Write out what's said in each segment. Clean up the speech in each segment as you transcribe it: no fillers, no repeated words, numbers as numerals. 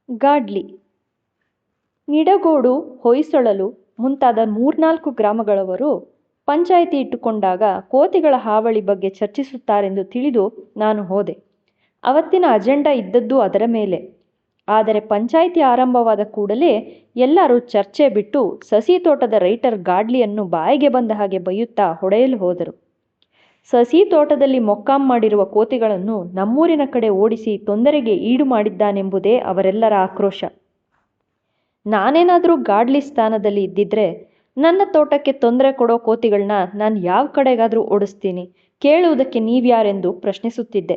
Godly, ನಿಡಗೋಡು, ಹೊಯ್ಸಳಲು ಮುಂತಾದ 3-4 ಗ್ರಾಮಗಳವರು ಪಂಚಾಯಿತಿ ಇಟ್ಟುಕೊಂಡಾಗ ಕೋತಿಗಳ ಹಾವಳಿ ಬಗ್ಗೆ ಚರ್ಚಿಸುತ್ತಾರೆಂದು ತಿಳಿದು ನಾನು ಹೋದೆ. ಅವತ್ತಿನ ಅಜೆಂಡಾ ಇದ್ದದ್ದು ಅದರ ಮೇಲೆ. ಆದರೆ ಪಂಚಾಯಿತಿ ಆರಂಭವಾದ ಕೂಡಲೇ ಎಲ್ಲರೂ ಚರ್ಚೆ ಬಿಟ್ಟು ಸಸಿ ತೋಟದ ರೈಟರ್ ಗಾಡ್ಲಿಯನ್ನು ಬಾಯಿಗೆ ಬಂದ ಹಾಗೆ ಬೈಯುತ್ತಾ ಹೊಡೆಯಲು ಹೋದರು. ಸಸಿ ತೋಟದಲ್ಲಿ ಮೊಕ್ಕಾಂ ಮಾಡಿರುವ ಕೋತಿಗಳನ್ನು ನಮ್ಮೂರಿನ ಕಡೆ ಓಡಿಸಿ ತೊಂದರೆಗೆ ಈಡು ಮಾಡಿದ್ದಾನೆಂಬುದೇ ಅವರೆಲ್ಲರ ಆಕ್ರೋಶ. ನಾನೇನಾದರೂ ಗಾಡ್ಲಿ ಸ್ಥಾನದಲ್ಲಿ ಇದ್ದಿದ್ರೆ ನನ್ನ ತೋಟಕ್ಕೆ ತೊಂದರೆ ಕೊಡೋ ಕೋತಿಗಳನ್ನ ನಾನು ಯಾವ ಕಡೆಗಾದರೂ ಓಡಿಸ್ತೀನಿ, ಕೇಳುವುದಕ್ಕೆ ನೀವ್ಯಾರೆಂದು ಪ್ರಶ್ನಿಸುತ್ತಿದ್ದೆ.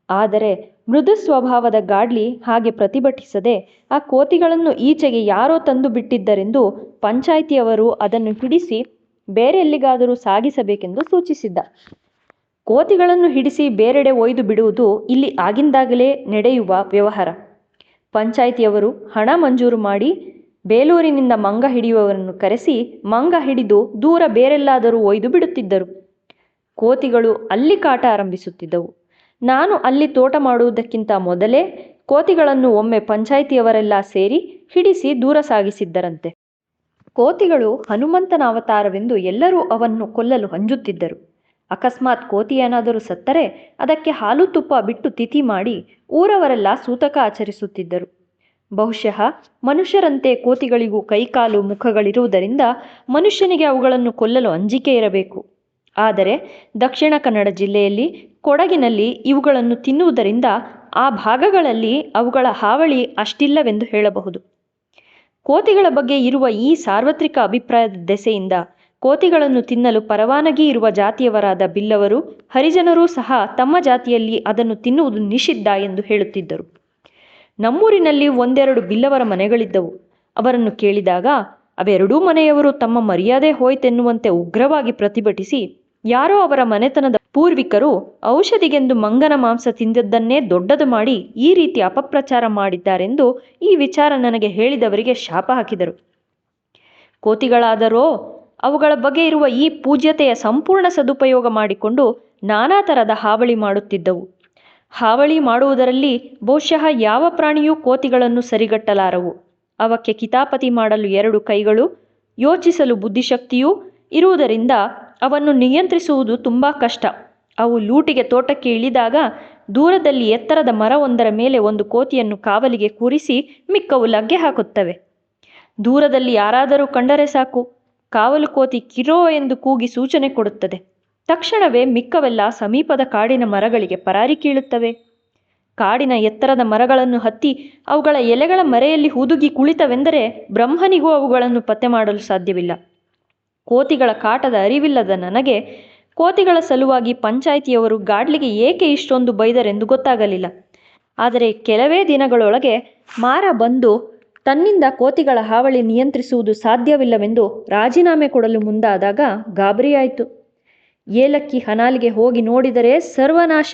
ಆದರೆ ಮೃದು ಸ್ವಭಾವದ ಗಾಡ್ಲಿ ಹಾಗೆ ಪ್ರತಿಭಟಿಸದೆ ಆ ಕೋತಿಗಳನ್ನು ಈಚೆಗೆ ಯಾರೋ ತಂದು ಬಿಟ್ಟಿದ್ದರೆಂದು ಪಂಚಾಯಿತಿಯವರು ಅದನ್ನು ಹಿಡಿಸಿ ಬೇರೆ ಎಲ್ಲಿಗಾದರೂ ಸಾಗಿಸಬೇಕೆಂದು ಸೂಚಿಸಿದ್ದ. ಕೋತಿಗಳನ್ನು ಹಿಡಿಸಿ ಬೇರೆಡೆ ಒಯ್ದು ಬಿಡುವುದು ಇಲ್ಲಿ ಆಗಿಂದಾಗಲೇ ನಡೆಯುವ ವ್ಯವಹಾರ. ಪಂಚಾಯಿತಿಯವರು ಹಣ ಮಂಜೂರು ಮಾಡಿ ಬೇಲೂರಿನಿಂದ ಮಂಗ ಹಿಡಿಯುವವರನ್ನು ಕರೆಸಿ ಮಂಗ ಹಿಡಿದು ದೂರ ಬೇರೆಲ್ಲಾದರೂ ಒಯ್ದು ಬಿಡುತ್ತಿದ್ದರು. ಕೋತಿಗಳು ಅಲ್ಲಿ ಕಾಟ ಆರಂಭಿಸುತ್ತಿದ್ದವು. ನಾನು ಅಲ್ಲಿ ತೋಟ ಮಾಡುವುದಕ್ಕಿಂತ ಮೊದಲೇ ಕೋತಿಗಳನ್ನು ಒಮ್ಮೆ ಪಂಚಾಯಿತಿಯವರೆಲ್ಲ ಸೇರಿ ಹಿಡಿಸಿ ದೂರ ಸಾಗಿಸಿದ್ದರಂತೆ. ಕೋತಿಗಳು ಹನುಮಂತನ ಅವತಾರವೆಂದು ಎಲ್ಲರೂ ಅವನ್ನು ಕೊಲ್ಲಲು ಹಂಜುತ್ತಿದ್ದರು. ಅಕಸ್ಮಾತ್ ಕೋತಿ ಏನಾದರೂ ಸತ್ತರೆ ಅದಕ್ಕೆ ಹಾಲು ತುಪ್ಪ ಬಿಟ್ಟು ತಿಥಿ ಮಾಡಿ ಊರವರೆಲ್ಲ ಸೂತಕ ಆಚರಿಸುತ್ತಿದ್ದರು. ಬಹುಶಃ ಮನುಷ್ಯರಂತೆ ಕೋತಿಗಳಿಗೂ ಕೈಕಾಲು ಮುಖಗಳಿರುವುದರಿಂದ ಮನುಷ್ಯನಿಗೆ ಅವುಗಳನ್ನು ಕೊಲ್ಲಲು ಅಂಜಿಕೆ ಇರಬೇಕು. ಆದರೆ ದಕ್ಷಿಣ ಕನ್ನಡ ಜಿಲ್ಲೆಯಲ್ಲಿ, ಕೊಡಗಿನಲ್ಲಿ ಇವುಗಳನ್ನು ತಿನ್ನುವುದರಿಂದ ಆ ಭಾಗಗಳಲ್ಲಿ ಅವುಗಳ ಹಾವಳಿ ಅಷ್ಟಿಲ್ಲವೆಂದು ಹೇಳಬಹುದು. ಕೋತಿಗಳ ಬಗ್ಗೆ ಇರುವ ಈ ಸಾರ್ವತ್ರಿಕ ಅಭಿಪ್ರಾಯದ ದೆಸೆಯಿಂದ ಕೋತಿಗಳನ್ನು ತಿನ್ನಲು ಪರವಾನಗಿ ಇರುವ ಜಾತಿಯವರಾದ ಬಿಲ್ಲವರು, ಹರಿಜನರೂ ಸಹ ತಮ್ಮ ಜಾತಿಯಲ್ಲಿ ಅದನ್ನು ತಿನ್ನುವುದು ನಿಷಿದ್ಧ ಎಂದು ಹೇಳುತ್ತಿದ್ದರು. ನಮ್ಮೂರಿನಲ್ಲಿ 1-2 ಬಿಲ್ಲವರ ಮನೆಗಳಿದ್ದವು. ಅವರನ್ನು ಕೇಳಿದಾಗ ಅವೆರಡೂ ಮನೆಯವರು ತಮ್ಮ ಮರ್ಯಾದೆ ಹೋಯ್ತೆನ್ನುವಂತೆ ಉಗ್ರವಾಗಿ ಪ್ರತಿಭಟಿಸಿ, ಯಾರೋ ಅವರ ಮನೆತನದ ಪೂರ್ವಿಕರು ಔಷಧಿಗೆಂದು ಮಂಗನ ಮಾಂಸ ತಿಂದದ್ದನ್ನೇ ದೊಡ್ಡದು ಮಾಡಿ ಈ ರೀತಿ ಅಪಪ್ರಚಾರ ಮಾಡಿದ್ದಾರೆಂದು ಈ ವಿಚಾರ ನನಗೆ ಹೇಳಿದವರಿಗೆ ಶಾಪ ಹಾಕಿದರು. ಕೋತಿಗಳಾದರೋ ಅವುಗಳ ಬಗ್ಗೆ ಇರುವ ಈ ಪೂಜ್ಯತೆಯ ಸಂಪೂರ್ಣ ಸದುಪಯೋಗ ಮಾಡಿಕೊಂಡು ನಾನಾ ಥರದ ಹಾವಳಿ ಮಾಡುತ್ತಿದ್ದವು. ಹಾವಳಿ ಮಾಡುವುದರಲ್ಲಿ ಬಹುಶಃ ಯಾವ ಪ್ರಾಣಿಯೂ ಕೋತಿಗಳನ್ನು ಸರಿಗಟ್ಟಲಾರವು. ಅವಕ್ಕೆ ಕಿತಾಪತಿ ಮಾಡಲು 2 ಕೈಗಳು, ಯೋಚಿಸಲು ಬುದ್ಧಿಶಕ್ತಿಯೂ ಇರುವುದರಿಂದ ಅವನ್ನು ನಿಯಂತ್ರಿಸುವುದು ತುಂಬ ಕಷ್ಟ. ಅವು ಲೂಟಿಗೆ ತೋಟಕ್ಕೆ ಇಳಿದಾಗ ದೂರದಲ್ಲಿ ಎತ್ತರದ ಮರವೊಂದರ ಮೇಲೆ ಒಂದು ಕೋತಿಯನ್ನು ಕಾವಲಿಗೆ ಕೂರಿಸಿ ಮಿಕ್ಕವು ಲಗ್ಗೆ ಹಾಕುತ್ತವೆ. ದೂರದಲ್ಲಿ ಯಾರಾದರೂ ಕಂಡರೆ ಸಾಕು, ಕಾವಲು ಕೋತಿ ಕಿರೋ ಎಂದು ಕೂಗಿ ಸೂಚನೆ ಕೊಡುತ್ತದೆ. ತಕ್ಷಣವೇ ಮಿಕ್ಕವೆಲ್ಲ ಸಮೀಪದ ಕಾಡಿನ ಮರಗಳಿಗೆ ಪರಾರಿ ಕೀಳುತ್ತವೆ. ಕಾಡಿನ ಎತ್ತರದ ಮರಗಳನ್ನು ಹತ್ತಿ ಅವುಗಳ ಎಲೆಗಳ ಮರೆಯಲ್ಲಿ ಹುದುಗಿ ಕುಳಿತವೆಂದರೆ ಬ್ರಹ್ಮನಿಗೂ ಅವುಗಳನ್ನು ಪತ್ತೆ ಮಾಡಲು ಸಾಧ್ಯವಿಲ್ಲ. ಕೋತಿಗಳ ಕಾಟದ ಅರಿವಿಲ್ಲದ ನನಗೆ ಕೋತಿಗಳ ಸಲುವಾಗಿ ಪಂಚಾಯಿತಿಯವರು ಗಾಡ್ಲಿಗೆ ಏಕೆ ಇಷ್ಟೊಂದು ಬೈದರೆಂದು ಗೊತ್ತಾಗಲಿಲ್ಲ. ಆದರೆ ಕೆಲವೇ ದಿನಗಳೊಳಗೆ ಮಾರ ಬಂದು ತನ್ನಿಂದ ಕೋತಿಗಳ ಹಾವಳಿ ನಿಯಂತ್ರಿಸುವುದು ಸಾಧ್ಯವಿಲ್ಲವೆಂದು ರಾಜೀನಾಮೆ ಕೊಡಲು ಮುಂದಾದಾಗ ಗಾಬರಿಯಾಯಿತು. ಏಲಕ್ಕಿ ಹನಾಲಿಗೆ ಹೋಗಿ ನೋಡಿದರೆ ಸರ್ವನಾಶ.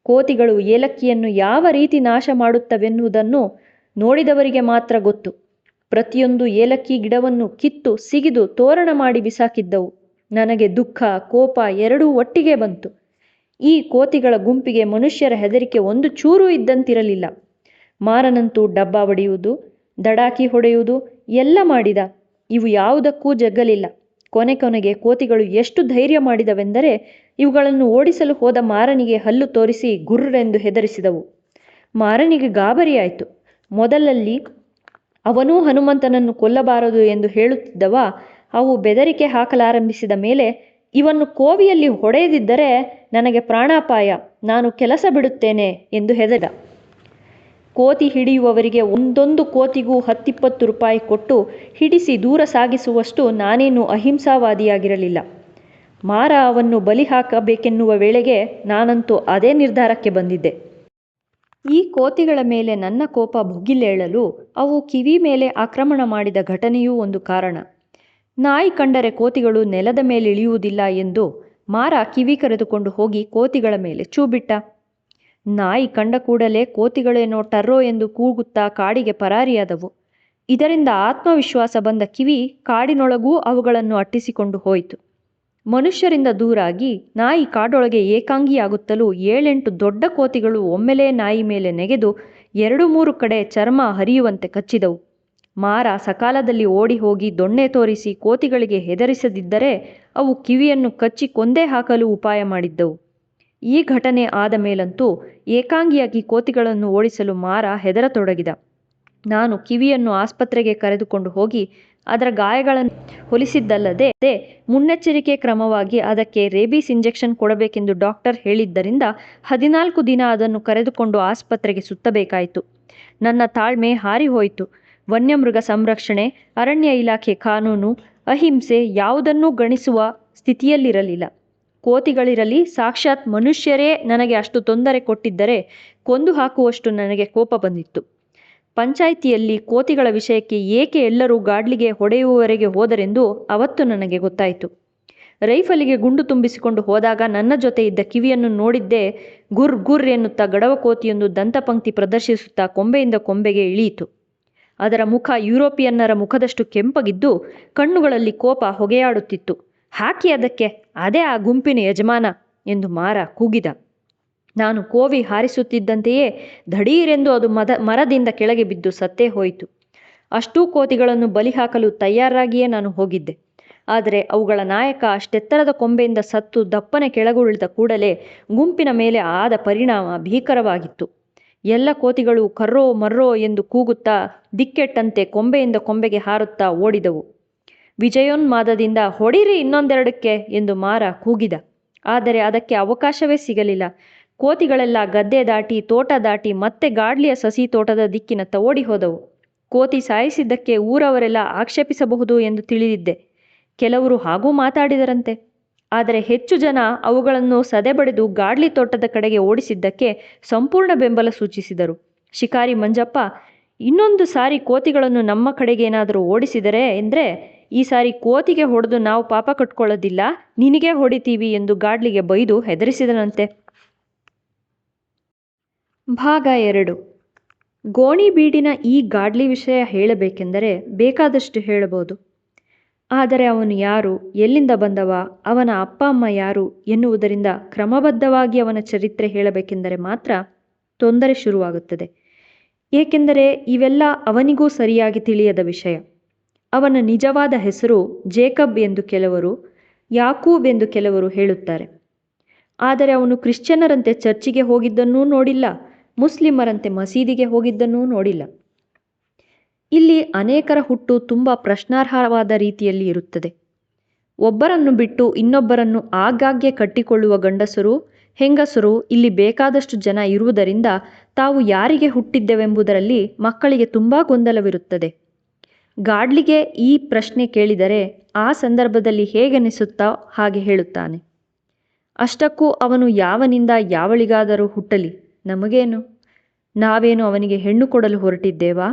ಕೋತಿಗಳು ಏಲಕ್ಕಿಯನ್ನು ಯಾವ ರೀತಿ ನಾಶ ಮಾಡುತ್ತವೆನ್ನುವುದನ್ನು ನೋಡಿದವರಿಗೆ ಮಾತ್ರ ಗೊತ್ತು. ಪ್ರತಿಯೊಂದು ಏಲಕ್ಕಿ ಗಿಡವನ್ನು ಕಿತ್ತು ಸಿಗಿದು ತೋರಣ ಮಾಡಿ ಬಿಸಾಕಿದ್ದವು. ನನಗೆ ದುಃಖ, ಕೋಪ ಎರಡೂ ಒಟ್ಟಿಗೆ ಬಂತು. ಈ ಕೋತಿಗಳ ಗುಂಪಿಗೆ ಮನುಷ್ಯರ ಹೆದರಿಕೆ ಒಂದು ಚೂರೂ ಇದ್ದಂತಿರಲಿಲ್ಲ. ಮಾರನಂತೂ ಡಬ್ಬ ಬಡಿಯುವುದು, ದಡಾಕಿ ಹೊಡೆಯುವುದು ಎಲ್ಲ ಮಾಡಿದ. ಇವು ಯಾವುದಕ್ಕೂ ಜಗ್ಗಲಿಲ್ಲ. ಕೊನೆಗೆ ಕೋತಿಗಳು ಎಷ್ಟು ಧೈರ್ಯ ಮಾಡಿದವೆಂದರೆ ಇವುಗಳನ್ನು ಓಡಿಸಲು ಹೋದ ಮಾರನಿಗೆ ಹಲ್ಲು ತೋರಿಸಿ ಗುರ್ರೆಂದು ಹೆದರಿಸಿದವು. ಮಾರನಿಗೆ ಗಾಬರಿಯಾಯಿತು. ಮೊದಲಲ್ಲಿ ಅವನೂ ಹನುಮಂತನನ್ನು ಕೊಲ್ಲಬಾರದು ಎಂದು ಹೇಳುತ್ತಿದ್ದವ ಅವು ಬೆದರಿಕೆ ಹಾಕಲಾರಂಭಿಸಿದ ಮೇಲೆ, ಇವನ್ನು ಕೋವಿಯಲ್ಲಿ ಹೊಡೆಯದಿದ್ದರೆ ನನಗೆ ಪ್ರಾಣಾಪಾಯ, ನಾನು ಕೆಲಸ ಬಿಡುತ್ತೇನೆ ಎಂದು ಹೆದರಿದ. ಕೋತಿ ಹಿಡಿಯುವವರಿಗೆ ಒಂದೊಂದು ಕೋತಿಗೂ 10-20 ರೂಪಾಯಿ ಕೊಟ್ಟು ಹಿಡಿಸಿ ದೂರ ಸಾಗಿಸುವಷ್ಟು ನಾನೇನು ಅಹಿಂಸಾವಾದಿಯಾಗಿರಲಿಲ್ಲ. ಮಾರ ಅವನ್ನು ಬಲಿ ಹಾಕಬೇಕೆನ್ನುವ ವೇಳೆಗೆ ನಾನಂತೂ ಅದೇ ನಿರ್ಧಾರಕ್ಕೆ ಬಂದಿದ್ದೆ. ಈ ಕೋತಿಗಳ ಮೇಲೆ ನನ್ನ ಕೋಪ ಭುಗಿಲೇಳಲು ಅವು ಕಿವಿ ಮೇಲೆ ಆಕ್ರಮಣ ಮಾಡಿದ ಘಟನೆಯೂ ಒಂದು ಕಾರಣ. ನಾಯಿ ಕಂಡರೆ ಕೋತಿಗಳು ನೆಲದ ಮೇಲೆ ಇಳಿಯುವುದಿಲ್ಲ ಎಂದು ಮಾರ ಕಿವಿ ಕರೆದುಕೊಂಡು ಹೋಗಿ ಕೋತಿಗಳ ಮೇಲೆ ಚೂಬಿಟ್ಟ. ನಾಯಿ ಕಂಡ ಕೂಡಲೇ ಕೋತಿಗಳೇನೋ ಟರ್ರೋ ಎಂದು ಕೂಗುತ್ತಾ ಕಾಡಿಗೆ ಪರಾರಿಯಾದವು. ಇದರಿಂದ ಆತ್ಮವಿಶ್ವಾಸ ಬಂದ ಕಿವಿ ಕಾಡಿನೊಳಗೂ ಅವುಗಳನ್ನು ಅಟ್ಟಿಸಿಕೊಂಡು ಹೋಯಿತು. ಮನುಷ್ಯರಿಂದ ದೂರಾಗಿ ನಾಯಿ ಕಾಡೊಳಗೆ ಏಕಾಂಗಿಯಾಗುತ್ತಲೂ 7-8 ದೊಡ್ಡ ಕೋತಿಗಳು ಒಮ್ಮೆಲೇ ನಾಯಿ ಮೇಲೆ ನೆಗೆದು 2-3 ಕಡೆ ಚರ್ಮ ಹರಿಯುವಂತೆ ಕಚ್ಚಿದವು. ಮಾರ ಸಕಾಲದಲ್ಲಿ ಓಡಿ ಹೋಗಿ ದೊಣ್ಣೆ ತೋರಿಸಿ ಕೋತಿಗಳಿಗೆ ಹೆದರಿಸದಿದ್ದರೆ ಅವು ಕಿವಿಯನ್ನು ಕಚ್ಚಿ ಕೊಂದೇ ಹಾಕಲು ಉಪಾಯ ಮಾಡಿದ್ದವು. ಈ ಘಟನೆ ಆದ ಮೇಲಂತೂ ಏಕಾಂಗಿಯಾಗಿ ಕೋತಿಗಳನ್ನು ಓಡಿಸಲು ಮಾರ ಹೆದರತೊಡಗಿದ. ನಾನು ಕಿವಿಯನ್ನು ಆಸ್ಪತ್ರೆಗೆ ಕರೆದುಕೊಂಡು ಹೋಗಿ ಅದರ ಗಾಯಗಳನ್ನು ಹೊಲಿಸಿದ್ದಲ್ಲದೆ ಮುನ್ನೆಚ್ಚರಿಕೆ ಕ್ರಮವಾಗಿ ಅದಕ್ಕೆ ರೇಬೀಸ್ ಇಂಜೆಕ್ಷನ್ ಕೊಡಬೇಕೆಂದು ಡಾಕ್ಟರ್ ಹೇಳಿದ್ದರಿಂದ 14 ದಿನ ಅದನ್ನು ಕರೆದುಕೊಂಡು ಆಸ್ಪತ್ರೆಗೆ ಸುತ್ತಬೇಕಾಯಿತು. ನನ್ನ ತಾಳ್ಮೆ ಹಾರಿಹೋಯಿತು. ವನ್ಯಮೃಗ ಸಂರಕ್ಷಣೆ, ಅರಣ್ಯ ಇಲಾಖೆ ಕಾನೂನು, ಅಹಿಂಸೆ ಯಾವುದನ್ನೂ ಗಣಿಸುವ ಸ್ಥಿತಿಯಲ್ಲಿರಲಿಲ್ಲ. ಕೋತಿಗಳಿರಲಿ, ಸಾಕ್ಷಾತ್ ಮನುಷ್ಯರೇ ನನಗೆ ಅಷ್ಟು ತೊಂದರೆ ಕೊಟ್ಟಿದ್ದರೆ ಕೊಂದು ಹಾಕುವಷ್ಟು ನನಗೆ ಕೋಪ ಬಂದಿತ್ತು. ಪಂಚಾಯಿತಿಯಲ್ಲಿ ಕೋತಿಗಳ ವಿಷಯಕ್ಕೆ ಏಕೆ ಎಲ್ಲರೂ ಗಾಡ್ಲಿಗೆ ಹೊಡೆಯುವವರೆಗೆ ಹೋದರೆಂದು ಅವತ್ತು ನನಗೆ ಗೊತ್ತಾಯಿತು. ರೈಫಲಿಗೆ ಗುಂಡು ತುಂಬಿಸಿಕೊಂಡು ಹೋದಾಗ ನನ್ನ ಜೊತೆ ಇದ್ದ ಕಿವಿಯನ್ನು ನೋಡಿದ್ದೇ ಗುರ್ ಗುರ್ ಎನ್ನುತ್ತಾ ಗಡವ ಕೋತಿಯೊಂದು ದಂತಪಂಕ್ತಿ ಪ್ರದರ್ಶಿಸುತ್ತಾ ಕೊಂಬೆಯಿಂದ ಕೊಂಬೆಗೆ ಇಳಿಯಿತು. ಅದರ ಮುಖ ಯುರೋಪಿಯನ್ನರ ಮುಖದಷ್ಟು ಕೆಂಪಗಿದ್ದು ಕಣ್ಣುಗಳಲ್ಲಿ ಕೋಪ ಹೊಗೆಯಾಡುತ್ತಿತ್ತು. ಹಾಕಿ ಅದಕ್ಕೆ, ಅದೇ ಆ ಗುಂಪಿನ ಯಜಮಾನ ಎಂದು ಮಾರ ಕೂಗಿದ. ನಾನು ಕೋವಿ ಹಾರಿಸುತ್ತಿದ್ದಂತೆಯೇ ಧಡೀರೆಂದು ಅದು ಮರದಿಂದ ಕೆಳಗೆ ಬಿದ್ದು ಸತ್ತೇ ಹೋಯಿತು. ಅಷ್ಟೂ ಕೋತಿಗಳನ್ನು ಬಲಿ ಹಾಕಲು ತಯಾರಾಗಿಯೇ ನಾನು ಹೋಗಿದ್ದೆ. ಆದರೆ ಅವುಗಳ ನಾಯಕ ಅಷ್ಟೆತ್ತರದ ಕೊಂಬೆಯಿಂದ ಸತ್ತು ದಪ್ಪನೆ ಕೆಳಗುರುಳಿದ ಕೂಡಲೇ ಗುಂಪಿನ ಮೇಲೆ ಆದ ಪರಿಣಾಮ ಭೀಕರವಾಗಿತ್ತು. ಎಲ್ಲ ಕೋತಿಗಳು ಕರ್ರೋ ಮರ್ರೋ ಎಂದು ಕೂಗುತ್ತಾ ದಿಕ್ಕೆಟ್ಟಂತೆ ಕೊಂಬೆಯಿಂದ ಕೊಂಬೆಗೆ ಹಾರುತ್ತಾ ಓಡಿದವು. ವಿಜಯೋನ್ಮಾದದಿಂದ ಹೊಡಿರಿ ಇನ್ನೊಂದೆರಡಕ್ಕೆ ಎಂದು ಮಾರ ಕೂಗಿದ. ಆದರೆ ಅದಕ್ಕೆ ಅವಕಾಶವೇ ಸಿಗಲಿಲ್ಲ. ಕೋತಿಗಳೆಲ್ಲ ಗದ್ದೆ ದಾಟಿ, ತೋಟ ದಾಟಿ ಮತ್ತೆ ಗಾಡ್ಲಿಯ ಸಸಿ ತೋಟದ ದಿಕ್ಕಿನತ್ತ ಓಡಿ ಹೋದವು. ಕೋತಿ ಸಾಯಿಸಿದ್ದಕ್ಕೆ ಊರವರೆಲ್ಲ ಆಕ್ಷೇಪಿಸಬಹುದು ಎಂದು ತಿಳಿದಿದ್ದೆ. ಕೆಲವರು ಹಾಗೂ ಮಾತಾಡಿದರಂತೆ. ಆದರೆ ಹೆಚ್ಚು ಜನ ಅವುಗಳನ್ನು ಸದೆಬಡಿದು ಗಾಡ್ಲಿ ತೋಟದ ಕಡೆಗೆ ಓಡಿಸಿದ್ದಕ್ಕೆ ಸಂಪೂರ್ಣ ಬೆಂಬಲ ಸೂಚಿಸಿದರು. ಶಿಕಾರಿ ಮಂಜಪ್ಪ, ಇನ್ನೊಂದು ಸಾರಿ ಕೋತಿಗಳನ್ನು ನಮ್ಮ ಕಡೆಗೇನಾದರೂ ಓಡಿಸಿದರೆ ಎಂದರೆ ಈ ಸಾರಿ ಕೋತಿಗೆ ಹೊಡೆದು ನಾವು ಪಾಪ ಕಟ್ಕೊಳ್ಳೋದಿಲ್ಲ, ನಿನಗೇ ಹೊಡಿತೀವಿ ಎಂದು ಗಾಡ್ಲಿಗೆ ಬೈದು ಹೆದರಿಸಿದನಂತೆ. ಭಾಗ 2. ಗೋಣಿಬೀಡಿನ ಈ ಗಾಡ್ಲಿ ವಿಷಯ ಹೇಳಬೇಕೆಂದರೆ ಬೇಕಾದಷ್ಟು ಹೇಳಬಹುದು. ಆದರೆ ಅವನು ಯಾರು, ಎಲ್ಲಿಂದ ಬಂದವ, ಅವನ ಅಪ್ಪ ಅಮ್ಮ ಯಾರು ಎನ್ನುವುದರಿಂದ ಕ್ರಮಬದ್ಧವಾಗಿ ಅವನ ಚರಿತ್ರೆ ಹೇಳಬೇಕೆಂದರೆ ಮಾತ್ರ ತೊಂದರೆ ಶುರುವಾಗುತ್ತದೆ. ಏಕೆಂದರೆ ಇವೆಲ್ಲ ಅವನಿಗೂ ಸರಿಯಾಗಿ ತಿಳಿಯದ ವಿಷಯ. ಅವನ ನಿಜವಾದ ಹೆಸರು ಜೇಕಬ್ ಎಂದು ಕೆಲವರು, ಯಾಕೂಬ್ ಎಂದು ಕೆಲವರು ಹೇಳುತ್ತಾರೆ. ಆದರೆ ಅವನು ಕ್ರಿಶ್ಚಿಯನ್ನರಂತೆ ಚರ್ಚಿಗೆ ಹೋಗಿದ್ದನ್ನೂ ನೋಡಿಲ್ಲ, ಮುಸ್ಲಿಮರಂತೆ ಮಸೀದಿಗೆ ಹೋಗಿದ್ದನ್ನೂ ನೋಡಿಲ್ಲ. ಇಲ್ಲಿ ಅನೇಕರ ಹುಟ್ಟು ತುಂಬ ಪ್ರಶ್ನಾರ್ಹವಾದ ರೀತಿಯಲ್ಲಿ ಇರುತ್ತದೆ. ಒಬ್ಬರನ್ನು ಬಿಟ್ಟು ಇನ್ನೊಬ್ಬರನ್ನು ಆಗಾಗ್ಗೆ ಕಟ್ಟಿಕೊಳ್ಳುವ ಗಂಡಸರು, ಹೆಂಗಸರು ಇಲ್ಲಿ ಬೇಕಾದಷ್ಟು ಜನ ಇರುವುದರಿಂದ ತಾವು ಯಾರಿಗೆ ಹುಟ್ಟಿದ್ದೆವೆಂಬುದರಲ್ಲಿ ಮಕ್ಕಳಿಗೆ ತುಂಬ ಗೊಂದಲವಿರುತ್ತದೆ. ಗಾಡ್ಲಿಗೆ ಈ ಪ್ರಶ್ನೆ ಕೇಳಿದರೆ ಆ ಸಂದರ್ಭದಲ್ಲಿ ಹೇಗನಿಸುತ್ತಾ ಹಾಗೆ ಹೇಳುತ್ತಾನೆ. ಅಷ್ಟಕ್ಕೂ ಅವನು ಯಾವನಿಂದ ಯಾವಳಿಗಾದರೂ ಹುಟ್ಟಲಿ, ನಮಗೇನು? ನಾವೇನು ಅವನಿಗೆ ಹೆಣ್ಣು ಕೊಡಲು ಹೊರಟಿದ್ದೇವಾ?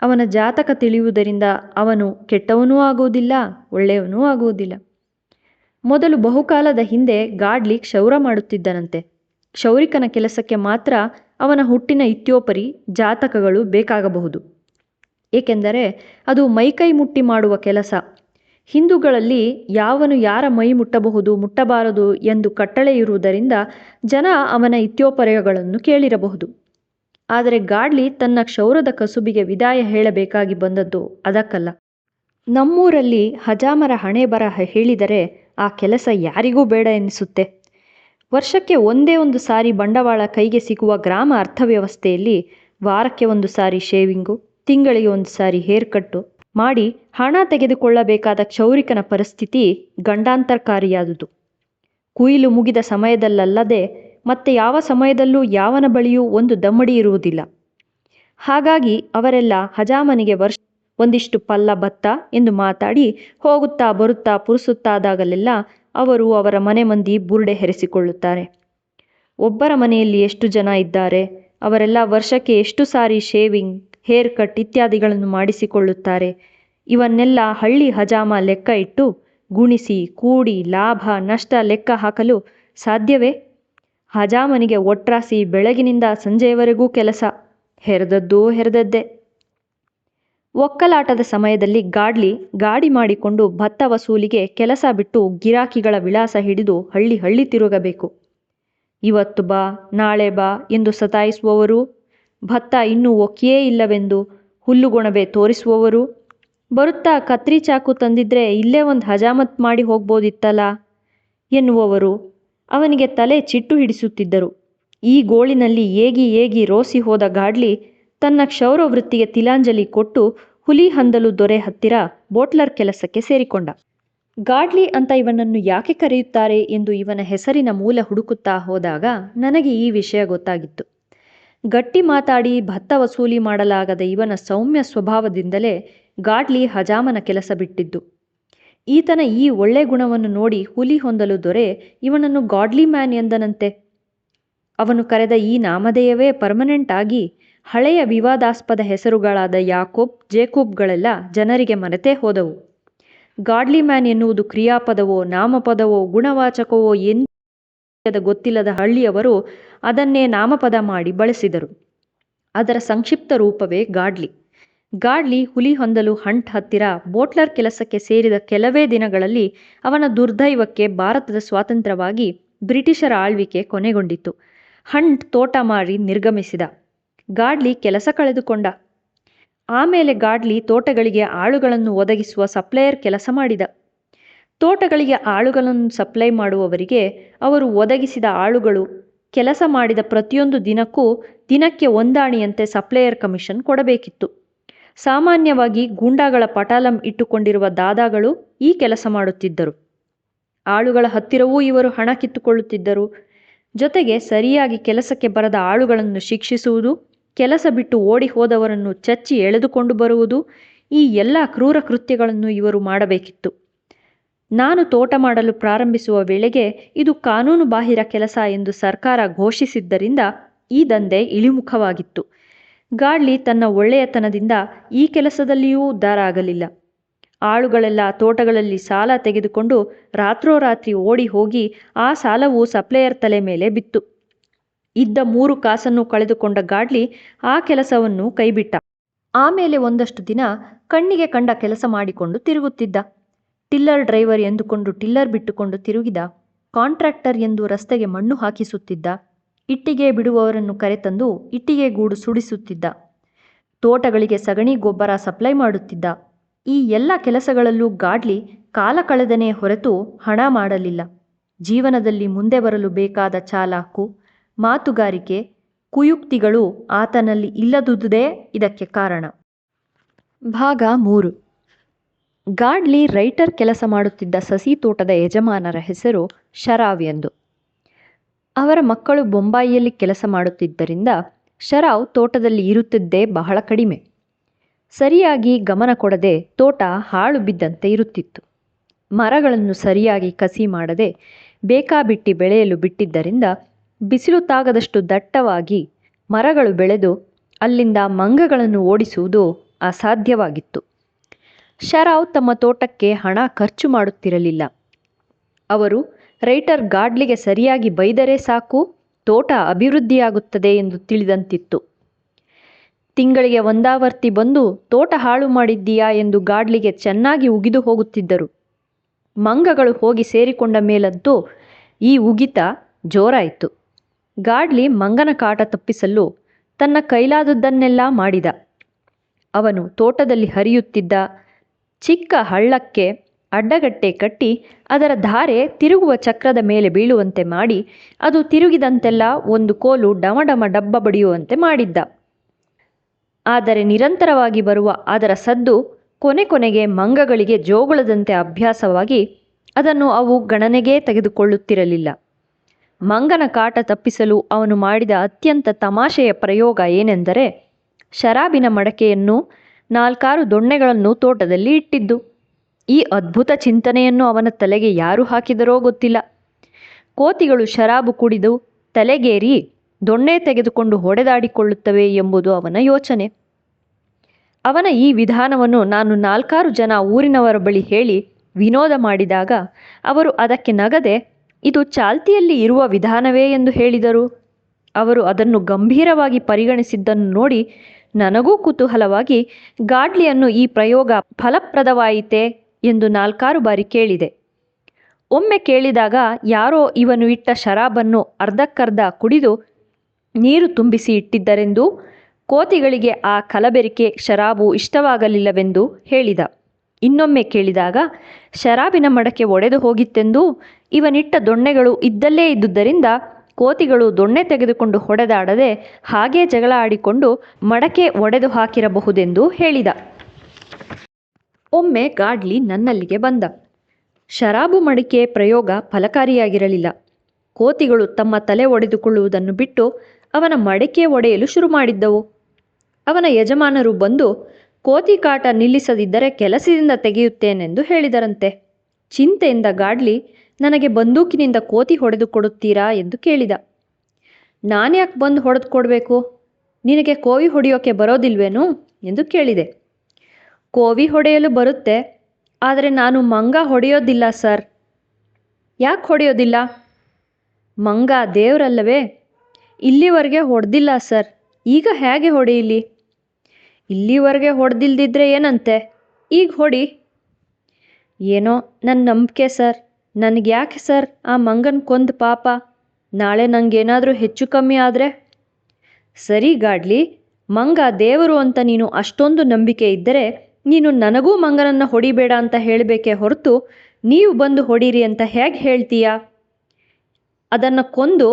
ಅವನ ಜಾತಕ ತಿಳಿಯುವುದರಿಂದ ಅವನು ಕೆಟ್ಟವನೂ ಆಗುವುದಿಲ್ಲ, ಒಳ್ಳೆಯವನೂ ಆಗುವುದಿಲ್ಲ. ಮೊದಲು ಬಹುಕಾಲದ ಹಿಂದೆ ಗಾಡ್ಲಿ ಕ್ಷೌರ ಮಾಡುತ್ತಿದ್ದನಂತೆ. ಕ್ಷೌರಿಕನ ಕೆಲಸಕ್ಕೆ ಮಾತ್ರ ಅವನ ಹುಟ್ಟಿನ ಇತ್ಯೋಪರಿ ಜಾತಕಗಳು ಬೇಕಾಗಬಹುದು. ಏಕೆಂದರೆ ಅದು ಮೈಕೈ ಮುಟ್ಟಿ ಮಾಡುವ ಕೆಲಸ. ಹಿಂದೂಗಳಲ್ಲಿ ಯಾವನು ಯಾರ ಮೈ ಮುಟ್ಟಬಹುದು ಮುಟ್ಟಬಾರದು ಎಂದು ಕಟ್ಟಳೆ ಇರುವುದರಿಂದ ಜನ ಅವನ ಇತ್ಯೋಪರ್ಯಗಳನ್ನು ಕೇಳಿರಬಹುದು. ಆದರೆ ಗಾಡ್ಲಿ ತನ್ನ ಕ್ಷೌರದ ಕಸುಬಿಗೆ ವಿದಾಯ ಹೇಳಬೇಕಾಗಿ ಬಂದದ್ದು ಅದಕ್ಕಲ್ಲ. ನಮ್ಮೂರಲ್ಲಿ ಹಜಾಮರ ಹಣೆ ಬರಹ ಹೇಳಿದರೆ ಆ ಕೆಲಸ ಯಾರಿಗೂ ಬೇಡ ಎನ್ನಿಸುತ್ತೆ. ವರ್ಷಕ್ಕೆ ಒಂದೇ ಒಂದು ಸಾರಿ ಬಂಡವಾಳ ಕೈಗೆ ಸಿಗುವ ಗ್ರಾಮ ಅರ್ಥವ್ಯವಸ್ಥೆಯಲ್ಲಿ ವಾರಕ್ಕೆ ಒಂದು ಸಾರಿ ಶೇವಿಂಗು, ತಿಂಗಳಿಗೆ ಒಂದು ಸಾರಿ ಹೇರ್ ಕಟ್ಟು ಮಾಡಿ ಹಣ ತೆಗೆದುಕೊಳ್ಳಬೇಕಾದ ಕ್ಷೌರಿಕನ ಪರಿಸ್ಥಿತಿ ಗಂಡಾಂತರಕಾರಿಯಾದುದು. ಕುಯಿಲು ಮುಗಿದ ಸಮಯದಲ್ಲಲ್ಲದೆ ಮತ್ತೆ ಯಾವ ಸಮಯದಲ್ಲೂ ಯಾವನ ಬಳಿಯೂ ಒಂದು ದಮ್ಮಡಿ ಇರುವುದಿಲ್ಲ. ಹಾಗಾಗಿ ಅವರೆಲ್ಲ ಹಜಾಮನಿಗೆ ಒಂದಿಷ್ಟು ಪಲ್ಲ ಭತ್ತ ಎಂದು ಮಾತಾಡಿ ಹೋಗುತ್ತಾ ಬರುತ್ತಾ ಪುರುಸುತ್ತಾದಾಗಲೆಲ್ಲ ಅವರು ಅವರ ಮನೆ ಮಂದಿ ಬುರುಡೆ ಹೆರೆಸಿಕೊಳ್ಳುತ್ತಾರೆ. ಒಬ್ಬರ ಮನೆಯಲ್ಲಿ ಎಷ್ಟು ಜನ ಇದ್ದಾರೆ, ಅವರೆಲ್ಲ ವರ್ಷಕ್ಕೆ ಎಷ್ಟು ಸಾರಿ ಶೇವಿಂಗ್, ಹೇರ್ ಕಟ್ ಇತ್ಯಾದಿಗಳನ್ನು ಮಾಡಿಸಿಕೊಳ್ಳುತ್ತಾರೆ. ಇವನ್ನೆಲ್ಲ ಹಳ್ಳಿ ಹಜಾಮ ಲೆಕ್ಕ ಇಟ್ಟು ಗುಣಿಸಿ ಕೂಡಿ ಲಾಭ ನಷ್ಟ ಲೆಕ್ಕ ಹಾಕಲು ಸಾಧ್ಯವೇ? ಹಜಾಮನಿಗೆ ಒಟ್ರಾಸಿ ಬೆಳಗಿನಿಂದ ಸಂಜೆಯವರೆಗೂ ಕೆಲಸ, ಹೆರೆದದ್ದೂ ಹೆರೆದದ್ದೇ. ಒಕ್ಕಲಾಟದ ಸಮಯದಲ್ಲಿ ಗಾಡ್ಲಿ ಗಾಡಿ ಮಾಡಿಕೊಂಡು ಭತ್ತ ವಸೂಲಿಗೆ ಕೆಲಸ ಬಿಟ್ಟು ಗಿರಾಕಿಗಳ ವಿಳಾಸ ಹಿಡಿದು ಹಳ್ಳಿ ಹಳ್ಳಿ ತಿರುಗಬೇಕು. ಇವತ್ತು ಬಾ ನಾಳೆ ಬಾ ಎಂದು ಸತಾಯಿಸುವವರು, ಭತ್ತ ಇನ್ನೂ ಒಕ್ಕಿಯೇ ಇಲ್ಲವೆಂದು ಹುಲ್ಲುಗೊಣಬೆ ತೋರಿಸುವವರು, ಬರುತ್ತಾ ಕತ್ರಿ ಚಾಕು ತಂದಿದ್ರೆ ಇಲ್ಲೇ ಒಂದು ಹಜಾಮತ್ ಮಾಡಿ ಹೋಗ್ಬೋದಿತ್ತಲ್ಲ ಎನ್ನುವವರು ಅವನಿಗೆ ತಲೆ ಚಿಟ್ಟು ಹಿಡಿಸುತ್ತಿದ್ದರು. ಈ ಗೋಳಿನಲ್ಲಿ ಏಗಿ ಏಗಿ ರೋಸಿ ಹೋದ ಗಾಡ್ಲಿ ತನ್ನ ಕ್ಷೌರ ವೃತ್ತಿಗೆ ತಿಲಾಂಜಲಿ ಕೊಟ್ಟು ಹುಲಿ ಹಂದಲು ದೊರೆ ಹತ್ತಿರ ಬೋಟ್ಲರ್ ಕೆಲಸಕ್ಕೆ ಸೇರಿಕೊಂಡ. ಗಾಡ್ಲಿ ಅಂತ ಇವನನ್ನು ಯಾಕೆ ಕರೆಯುತ್ತಾರೆ ಎಂದು ಇವನ ಹೆಸರಿನ ಮೂಲ ಹುಡುಕುತ್ತಾ ಹೋದಾಗ ನನಗೆ ಈ ವಿಷಯ ಗೊತ್ತಾಗಿತ್ತು. ಗಟ್ಟಿ ಮಾತಾಡಿ ಭತ್ತ ವಸೂಲಿ ಮಾಡಲಾಗದ ಇವನ ಸೌಮ್ಯ ಸ್ವಭಾವದಿಂದಲೇ ಗಾಡ್ಲಿ ಹಜಾಮನ ಕೆಲಸ ಬಿಟ್ಟಿದ್ದು. ಈತನ ಈ ಒಳ್ಳೆ ಗುಣವನ್ನು ನೋಡಿ ಹುಲಿ ಹೊಂದಲು ದೊರೆ ಇವನನ್ನು ಗಾಡ್ಲಿ ಮ್ಯಾನ್ ಎಂದನಂತೆ. ಅವನು ಕರೆದ ಈ ನಾಮಧೇಯವೇ ಪರ್ಮನೆಂಟ್ ಆಗಿ ಹಳೆಯ ವಿವಾದಾಸ್ಪದ ಹೆಸರುಗಳಾದ ಯಾಕೋಬ್, ಜೇಕೋಬ್ಗಳೆಲ್ಲ ಜನರಿಗೆ ಮರೆತೇ ಹೋದವು. ಗಾಡ್ಲಿ ಮ್ಯಾನ್ ಎನ್ನುವುದು ಕ್ರಿಯಾಪದವೋ ನಾಮಪದವೋ ಗುಣವಾಚಕವೋ ಎಂದು ಗೊತ್ತಿಲ್ಲದ ಹಳ್ಳಿಯವರು ಅದನ್ನೇ ನಾಮಪದ ಮಾಡಿ ಬಳಸಿದರು. ಅದರ ಸಂಕ್ಷಿಪ್ತ ರೂಪವೇ ಗಾಡ್ಲಿ. ಗಾಡ್ಲಿ ಹುಲಿ ಹೊಂದಲು ಹಂಟ್ ಹತ್ತಿರ ಬೋಟ್ಲರ್ ಕೆಲಸಕ್ಕೆ ಸೇರಿದ ಕೆಲವೇ ದಿನಗಳಲ್ಲಿ ಅವನ ದುರ್ದೈವಕ್ಕೆ ಭಾರತದ ಸ್ವಾತಂತ್ರ್ಯವಾಗಿ ಬ್ರಿಟಿಷರ ಆಳ್ವಿಕೆ ಕೊನೆಗೊಂಡಿತು. ಹಂಟ್ ತೋಟ ಮಾರಿ ನಿರ್ಗಮಿಸಿದ. ಗಾಡ್ಲಿ ಕೆಲಸ ಕಳೆದುಕೊಂಡ. ಆಮೇಲೆ ಗಾಡ್ಲಿ ತೋಟಗಳಿಗೆ ಆಳುಗಳನ್ನು ಒದಗಿಸುವ ಸಪ್ಲೈಯರ್ ಕೆಲಸ ಮಾಡಿದ. ತೋಟಗಳಿಗೆ ಆಳುಗಳನ್ನು ಸಪ್ಲೈ ಮಾಡುವವರಿಗೆ ಅವರು ಒದಗಿಸಿದ ಆಳುಗಳು ಕೆಲಸ ಮಾಡಿದ ಪ್ರತಿಯೊಂದು ದಿನಕ್ಕೂ ದಿನಕ್ಕೆ ಒಂದಾಣಿಯಂತೆ ಸಪ್ಲೈಯರ್ ಕಮಿಷನ್ ಕೊಡಬೇಕಿತ್ತು. ಸಾಮಾನ್ಯವಾಗಿ ಗೂಂಡಾಗಳ ಪಟಾಲಂ ಇಟ್ಟುಕೊಂಡಿರುವ ದಾದಾಗಳು ಈ ಕೆಲಸ ಮಾಡುತ್ತಿದ್ದರು. ಆಳುಗಳ ಹತ್ತಿರವೂ ಇವರು ಹಣ ಕಿತ್ತುಕೊಳ್ಳುತ್ತಿದ್ದರು. ಜೊತೆಗೆ ಸರಿಯಾಗಿ ಕೆಲಸಕ್ಕೆ ಬರದ ಆಳುಗಳನ್ನು ಶಿಕ್ಷಿಸುವುದು, ಕೆಲಸ ಬಿಟ್ಟು ಓಡಿ ಹೋದವರನ್ನು ಚಚ್ಚಿ ಎಳೆದುಕೊಂಡು ಬರುವುದು, ಈ ಎಲ್ಲ ಕ್ರೂರ ಕೃತ್ಯಗಳನ್ನು ಇವರು ಮಾಡಬೇಕಿತ್ತು. ನಾನು ತೋಟ ಮಾಡಲು ಪ್ರಾರಂಭಿಸುವ ವೇಳೆಗೆ ಇದು ಕಾನೂನು ಬಾಹಿರ ಕೆಲಸ ಎಂದು ಸರ್ಕಾರ ಘೋಷಿಸಿದ್ದರಿಂದ ಈ ದಂಧೆ ಇಳಿಮುಖವಾಗಿತ್ತು. ಗಾಡ್ಲಿ ತನ್ನ ಒಳ್ಳೆಯತನದಿಂದ ಈ ಕೆಲಸದಲ್ಲಿಯೂ ಉದ್ಧಾರ ಆಗಲಿಲ್ಲ. ಆಳುಗಳೆಲ್ಲ ತೋಟಗಳಲ್ಲಿ ಸಾಲ ತೆಗೆದುಕೊಂಡು ರಾತ್ರೋರಾತ್ರಿ ಓಡಿ ಹೋಗಿ ಆ ಸಾಲವು ಸಪ್ಲೈಯರ್ ತಲೆ ಮೇಲೆ ಬಿತ್ತು. ಇದ್ದ 3 ಕಾಸನ್ನು ಕಳೆದುಕೊಂಡ ಗಾಡ್ಲಿ ಆ ಕೆಲಸವನ್ನು ಕೈಬಿಟ್ಟ. ಆಮೇಲೆ ಒಂದಷ್ಟು ದಿನ ಕಣ್ಣಿಗೆ ಕಂಡ ಕೆಲಸ ಮಾಡಿಕೊಂಡು ತಿರುಗುತ್ತಿದ್ದ. ಟಿಲ್ಲರ್ ಡ್ರೈವರ್ ಎಂದುಕೊಂಡು ಟಿಲ್ಲರ್ ಬಿಟ್ಟುಕೊಂಡು ತಿರುಗಿದ. ಕಾಂಟ್ರಾಕ್ಟರ್ ಎಂದು ರಸ್ತೆಗೆ ಮಣ್ಣು ಹಾಕಿಸುತ್ತಿದ್ದ. ಇಟ್ಟಿಗೆ ಬಿಡುವವರನ್ನು ಕರೆತಂದು ಇಟ್ಟಿಗೆ ಗೂಡು ಸುಡಿಸುತ್ತಿದ್ದ. ತೋಟಗಳಿಗೆ ಸಗಣಿ ಗೊಬ್ಬರ ಸಪ್ಲೈ ಮಾಡುತ್ತಿದ್ದ. ಈ ಎಲ್ಲ ಕೆಲಸಗಳಲ್ಲೂ ಗಾಡ್ಲಿ ಕಾಲ ಕಳೆದನೇ ಹೊರತು ಹಣ ಮಾಡಲಿಲ್ಲ. ಜೀವನದಲ್ಲಿ ಮುಂದೆ ಬರಲು ಬೇಕಾದ ಚಾಲಾಕು, ಮಾತುಗಾರಿಕೆ, ಕುಯುಕ್ತಿಗಳು ಆತನಲ್ಲಿ ಇಲ್ಲದುದೇ ಇದಕ್ಕೆ ಕಾರಣ. ಭಾಗ 3. ಗಾಡ್ಲಿ ರೈಟರ್ ಕೆಲಸ ಮಾಡುತ್ತಿದ್ದ ಸಸಿ ತೋಟದ ಯಜಮಾನರ ಹೆಸರು ಶರಾವ್ ಎಂದು. ಅವರ ಮಕ್ಕಳು ಬೊಂಬಾಯಿಯಲ್ಲಿ ಕೆಲಸ ಮಾಡುತ್ತಿದ್ದರಿಂದ ಶರಾವ್ ತೋಟದಲ್ಲಿ ಇರುತ್ತಿದ್ದೇ ಬಹಳ ಕಡಿಮೆ. ಸರಿಯಾಗಿ ಗಮನ ಕೊಡದೆ ತೋಟ ಹಾಳು ಬಿದ್ದಂತೆ ಇರುತ್ತಿತ್ತು. ಮರಗಳನ್ನು ಸರಿಯಾಗಿ ಕಸಿ ಮಾಡದೆ ಬೇಕಾಬಿಟ್ಟಿ ಬೆಳೆಯಲು ಬಿಟ್ಟಿದ್ದರಿಂದ ಬಿಸಿಲು ತಾಗದಷ್ಟು ದಟ್ಟವಾಗಿ ಮರಗಳು ಬೆಳೆದು ಅಲ್ಲಿಂದ ಮಂಗಗಳನ್ನು ಓಡಿಸುವುದು ಅಸಾಧ್ಯವಾಗಿತ್ತು. ಶರಾವ್ ತಮ್ಮ ತೋಟಕ್ಕೆ ಹಣ ಖರ್ಚು ಮಾಡುತ್ತಿರಲಿಲ್ಲ. ಅವರು ರೈಟರ್ ಗಾಡ್ಲಿಗೆ ಸರಿಯಾಗಿ ಬೈದರೆ ಸಾಕು, ತೋಟ ಅಭಿವೃದ್ಧಿಯಾಗುತ್ತದೆ ಎಂದು ತಿಳಿದಂತಿತ್ತು. ತಿಂಗಳಿಗೆ ಒಂದಾವರ್ತಿ ಬಂದು ತೋಟ ಹಾಳು ಮಾಡಿದ್ದೀಯಾ ಎಂದು ಗಾಡ್ಲಿಗೆ ಚೆನ್ನಾಗಿ ಉಗಿದು ಹೋಗುತ್ತಿದ್ದರು. ಮಂಗಗಳು ಹೋಗಿ ಸೇರಿಕೊಂಡ ಮೇಲಂತೂ ಈ ಉಗಿತ ಜೋರಾಯಿತು. ಗಾಡ್ಲಿ ಮಂಗನ ಕಾಟ ತಪ್ಪಿಸಲು ತನ್ನ ಕೈಲಾದುದನ್ನೆಲ್ಲ ಮಾಡಿದ. ಅವನು ತೋಟದಲ್ಲಿ ಹರಿಯುತ್ತಿದ್ದ ಚಿಕ್ಕ ಹಳ್ಳಕ್ಕೆ ಅಡ್ಡಗಟ್ಟೆ ಕಟ್ಟಿ ಅದರ ಧಾರೆ ತಿರುಗುವ ಚಕ್ರದ ಮೇಲೆ ಬೀಳುವಂತೆ ಮಾಡಿ ಅದು ತಿರುಗಿದಂತೆಲ್ಲ ಒಂದು ಕೋಲು ಡಮಡಮ ಡಬ್ಬ ಬಡಿಯುವಂತೆ ಮಾಡಿದ್ದ. ಆದರೆ ನಿರಂತರವಾಗಿ ಬರುವ ಅದರ ಸದ್ದು ಕೊನೆಗೆ ಮಂಗಗಳಿಗೆ ಜೋಗುಳದಂತೆ ಅಭ್ಯಾಸವಾಗಿ ಅದನ್ನು ಅವು ಗಣನೆಗೇ ತೆಗೆದುಕೊಳ್ಳುತ್ತಿರಲಿಲ್ಲ. ಮಂಗನ ಕಾಟ ತಪ್ಪಿಸಲು ಅವನು ಮಾಡಿದ ಅತ್ಯಂತ ತಮಾಷೆಯ ಪ್ರಯೋಗ ಏನೆಂದರೆ, ಶರಾಬಿನ ಮಡಕೆಯನ್ನು 4-6 ದೊಣ್ಣೆಗಳನ್ನು ತೋಟದಲ್ಲಿ ಇಟ್ಟಿದ್ದು. ಈ ಅದ್ಭುತ ಚಿಂತನೆಯನ್ನು ಅವನ ತಲೆಗೆ ಯಾರು ಹಾಕಿದರೋ ಗೊತ್ತಿಲ್ಲ. ಕೋತಿಗಳು ಶರಾಬು ಕುಡಿದು ತಲೆಗೇರಿ ದೊಣ್ಣೆ ತೆಗೆದುಕೊಂಡು ಹೊಡೆದಾಡಿಕೊಳ್ಳುತ್ತವೆ ಎಂಬುದು ಅವನ ಯೋಚನೆ. ಅವನ ಈ ವಿಧಾನವನ್ನು ನಾನು 4-6 ಜನ ಊರಿನವರ ಬಳಿ ಹೇಳಿ ವಿನೋದ ಮಾಡಿದಾಗ ಅವರು ಅದಕ್ಕೆ ನಗದೆ ಇದು ಚಾಲ್ತಿಯಲ್ಲಿ ಇರುವ ವಿಧಾನವೇ ಎಂದು ಹೇಳಿದರು. ಅವರು ಅದನ್ನು ಗಂಭೀರವಾಗಿ ಪರಿಗಣಿಸಿದ್ದನ್ನು ನೋಡಿ ನನಗೂ ಕುತೂಹಲವಾಗಿ ಗಾಡ್ಲಿಯನ್ನು ಈ ಪ್ರಯೋಗ ಫಲಪ್ರದವಾಯಿತೆ ಎಂದು 4-6 ಬಾರಿ ಕೇಳಿದೆ. ಒಮ್ಮೆ ಕೇಳಿದಾಗ ಯಾರೋ ಇವನು ಇಟ್ಟ ಶರಾಬನ್ನು ಅರ್ಧಕ್ಕರ್ಧ ಕುಡಿದು ನೀರು ತುಂಬಿಸಿ ಇಟ್ಟಿದ್ದರೆಂದೂ ಕೋತಿಗಳಿಗೆ ಆ ಕಲಬೆರಿಕೆ ಶರಾಬು ಇಷ್ಟವಾಗಲಿಲ್ಲವೆಂದು ಹೇಳಿದ. ಇನ್ನೊಮ್ಮೆ ಕೇಳಿದಾಗ ಶರಾಬಿನ ಮಡಕೆ ಒಡೆದು ಹೋಗಿತ್ತೆಂದೂ ಇವನಿಟ್ಟ ದೊಣ್ಣೆಗಳು ಇದ್ದಲ್ಲೇ ಇದ್ದುದರಿಂದ ಕೋತಿಗಳು ದೊಣ್ಣೆ ತೆಗೆದುಕೊಂಡು ಹೊಡೆದಾಡದೆ ಹಾಗೇ ಜಗಳ ಆಡಿಕೊಂಡು ಮಡಕೆ ಒಡೆದು ಹಾಕಿರಬಹುದೆಂದು ಹೇಳಿದ. ಒಮ್ಮೆ ಗಾಡ್ಲಿ ನನ್ನಲ್ಲಿಗೆ ಬಂದ. ಶರಾಬು ಮಡಿಕೆ ಪ್ರಯೋಗ ಫಲಕಾರಿಯಾಗಿರಲಿಲ್ಲ. ಕೋತಿಗಳು ತಮ್ಮ ತಲೆ ಒಡೆದುಕೊಳ್ಳುವುದನ್ನು ಬಿಟ್ಟು ಅವನ ಮಡಿಕೆ ಒಡೆಯಲು ಶುರು ಮಾಡಿದ್ದವು. ಅವನ ಯಜಮಾನರು ಬಂದು ಕೋತಿ ಕಾಟ ನಿಲ್ಲಿಸದಿದ್ದರೆ ಕೆಲಸದಿಂದ ತೆಗೆಯುತ್ತೇನೆಂದು ಹೇಳಿದರಂತೆ. ಚಿಂತೆಯಿಂದ ಗಾಡ್ಲಿ ನನಗೆ ಬಂದೂಕಿನಿಂದ ಕೋತಿ ಹೊಡೆದು ಕೊಡುತ್ತೀರಾ ಎಂದು ಕೇಳಿದ. ನಾನ್ಯಾಕೆ ಬಂದು ಹೊಡೆದು ಕೊಡಬೇಕು? ನಿನಗೆ ಕೋವಿ ಹೊಡೆಯೋಕೆ ಬರೋದಿಲ್ವೇನು ಎಂದು ಕೇಳಿದೆ. ಕೋವಿ ಹೊಡೆಯಲು ಬರುತ್ತೆ, ಆದರೆ ನಾನು ಮಂಗ ಹೊಡೆಯೋದಿಲ್ಲ ಸರ್. ಯಾಕೆ ಹೊಡೆಯೋದಿಲ್ಲ? ಮಂಗ ದೇವರಲ್ಲವೇ? ಇಲ್ಲಿವರೆಗೆ ಹೊಡೆದಿಲ್ಲ ಸರ್, ಈಗ ಹೇಗೆ ಹೊಡೆಯಲಿ? ಇಲ್ಲಿವರೆಗೆ ಹೊಡೆದಿಲ್ದಿದ್ರೆ ಏನಂತೆ, ಈಗ ಹೊಡಿ. ಏನೋ ನನ್ನ ನಂಬಿಕೆ ಸರ್. ನನಗೆ ಯಾಕೆ ಸರ್ ಆ ಮಂಗನ ಕೊಂದು ಪಾಪ? ನಾಳೆ ನನಗೇನಾದರೂ ಹೆಚ್ಚು ಕಮ್ಮಿ ಆದರೆ? ಸರಿ ಗಾಡ್ಲಿ, ಮಂಗ ದೇವರು ಅಂತ ನೀನು ಅಷ್ಟೊಂದು ನಂಬಿಕೆ ಇದ್ದರೆ ನೀನು ನನಗೂ ಮಂಗನನ್ನು ಹೊಡಿಬೇಡ ಅಂತ ಹೇಳಬೇಕೇ ಹೊರತು ನೀವು ಬಂದು ಹೊಡೀರಿ ಅಂತ ಹೇಗೆ ಹೇಳ್ತೀಯಾ? ಅದನ್ನು ಕೊಂದು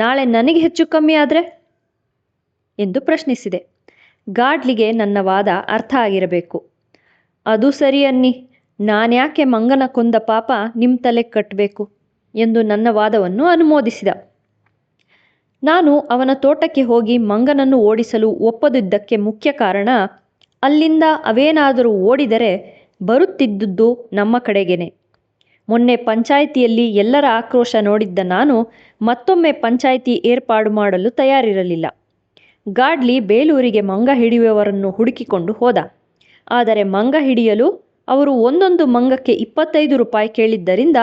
ನಾಳೆ ನನಗೆ ಹೆಚ್ಚು ಕಮ್ಮಿ ಆದರೆ ಎಂದು ಪ್ರಶ್ನಿಸಿದೆ. ಗಾಡ್ಲಿಗೆ ನನ್ನ ವಾದ ಅರ್ಥ ಆಗಿರಬೇಕು. ಅದು ಸರಿ ಅನ್ನಿ, ನಾನ್ಯಾಕೆ ಮಂಗನ ಕೊಂದ ಪಾಪ ನಿಮ್ಮ ತಲೆಗೆ ಕಟ್ಟಬೇಕು ಎಂದು ನನ್ನ ವಾದವನ್ನು ಅನುಮೋದಿಸಿದ. ನಾನು ಅವನ ತೋಟಕ್ಕೆ ಹೋಗಿ ಮಂಗನನ್ನು ಓಡಿಸಲು ಒಪ್ಪದಿದ್ದಕ್ಕೆ ಮುಖ್ಯ ಕಾರಣ, ಅಲ್ಲಿಂದ ಅವೇನಾದರೂ ಓಡಿದರೆ ಬರುತ್ತಿದ್ದುದು ನಮ್ಮ ಕಡೆಗೇನೆ. ಮೊನ್ನೆ ಪಂಚಾಯಿತಿಯಲ್ಲಿ ಎಲ್ಲರ ಆಕ್ರೋಶ ನೋಡಿದ್ದ ನಾನು ಮತ್ತೊಮ್ಮೆ ಪಂಚಾಯಿತಿ ಏರ್ಪಾಡು ಮಾಡಲು ತಯಾರಿರಲಿಲ್ಲ. ಗಾಡ್ಲಿ ಬೇಲೂರಿಗೆ ಮಂಗ ಹಿಡಿಯುವವರನ್ನು ಹುಡುಕಿಕೊಂಡು ಹೋದ. ಆದರೆ ಮಂಗ ಹಿಡಿಯಲು ಅವರು ಒಂದೊಂದು ಮಂಗಕ್ಕೆ 25 ರೂಪಾಯಿ ಕೇಳಿದ್ದರಿಂದ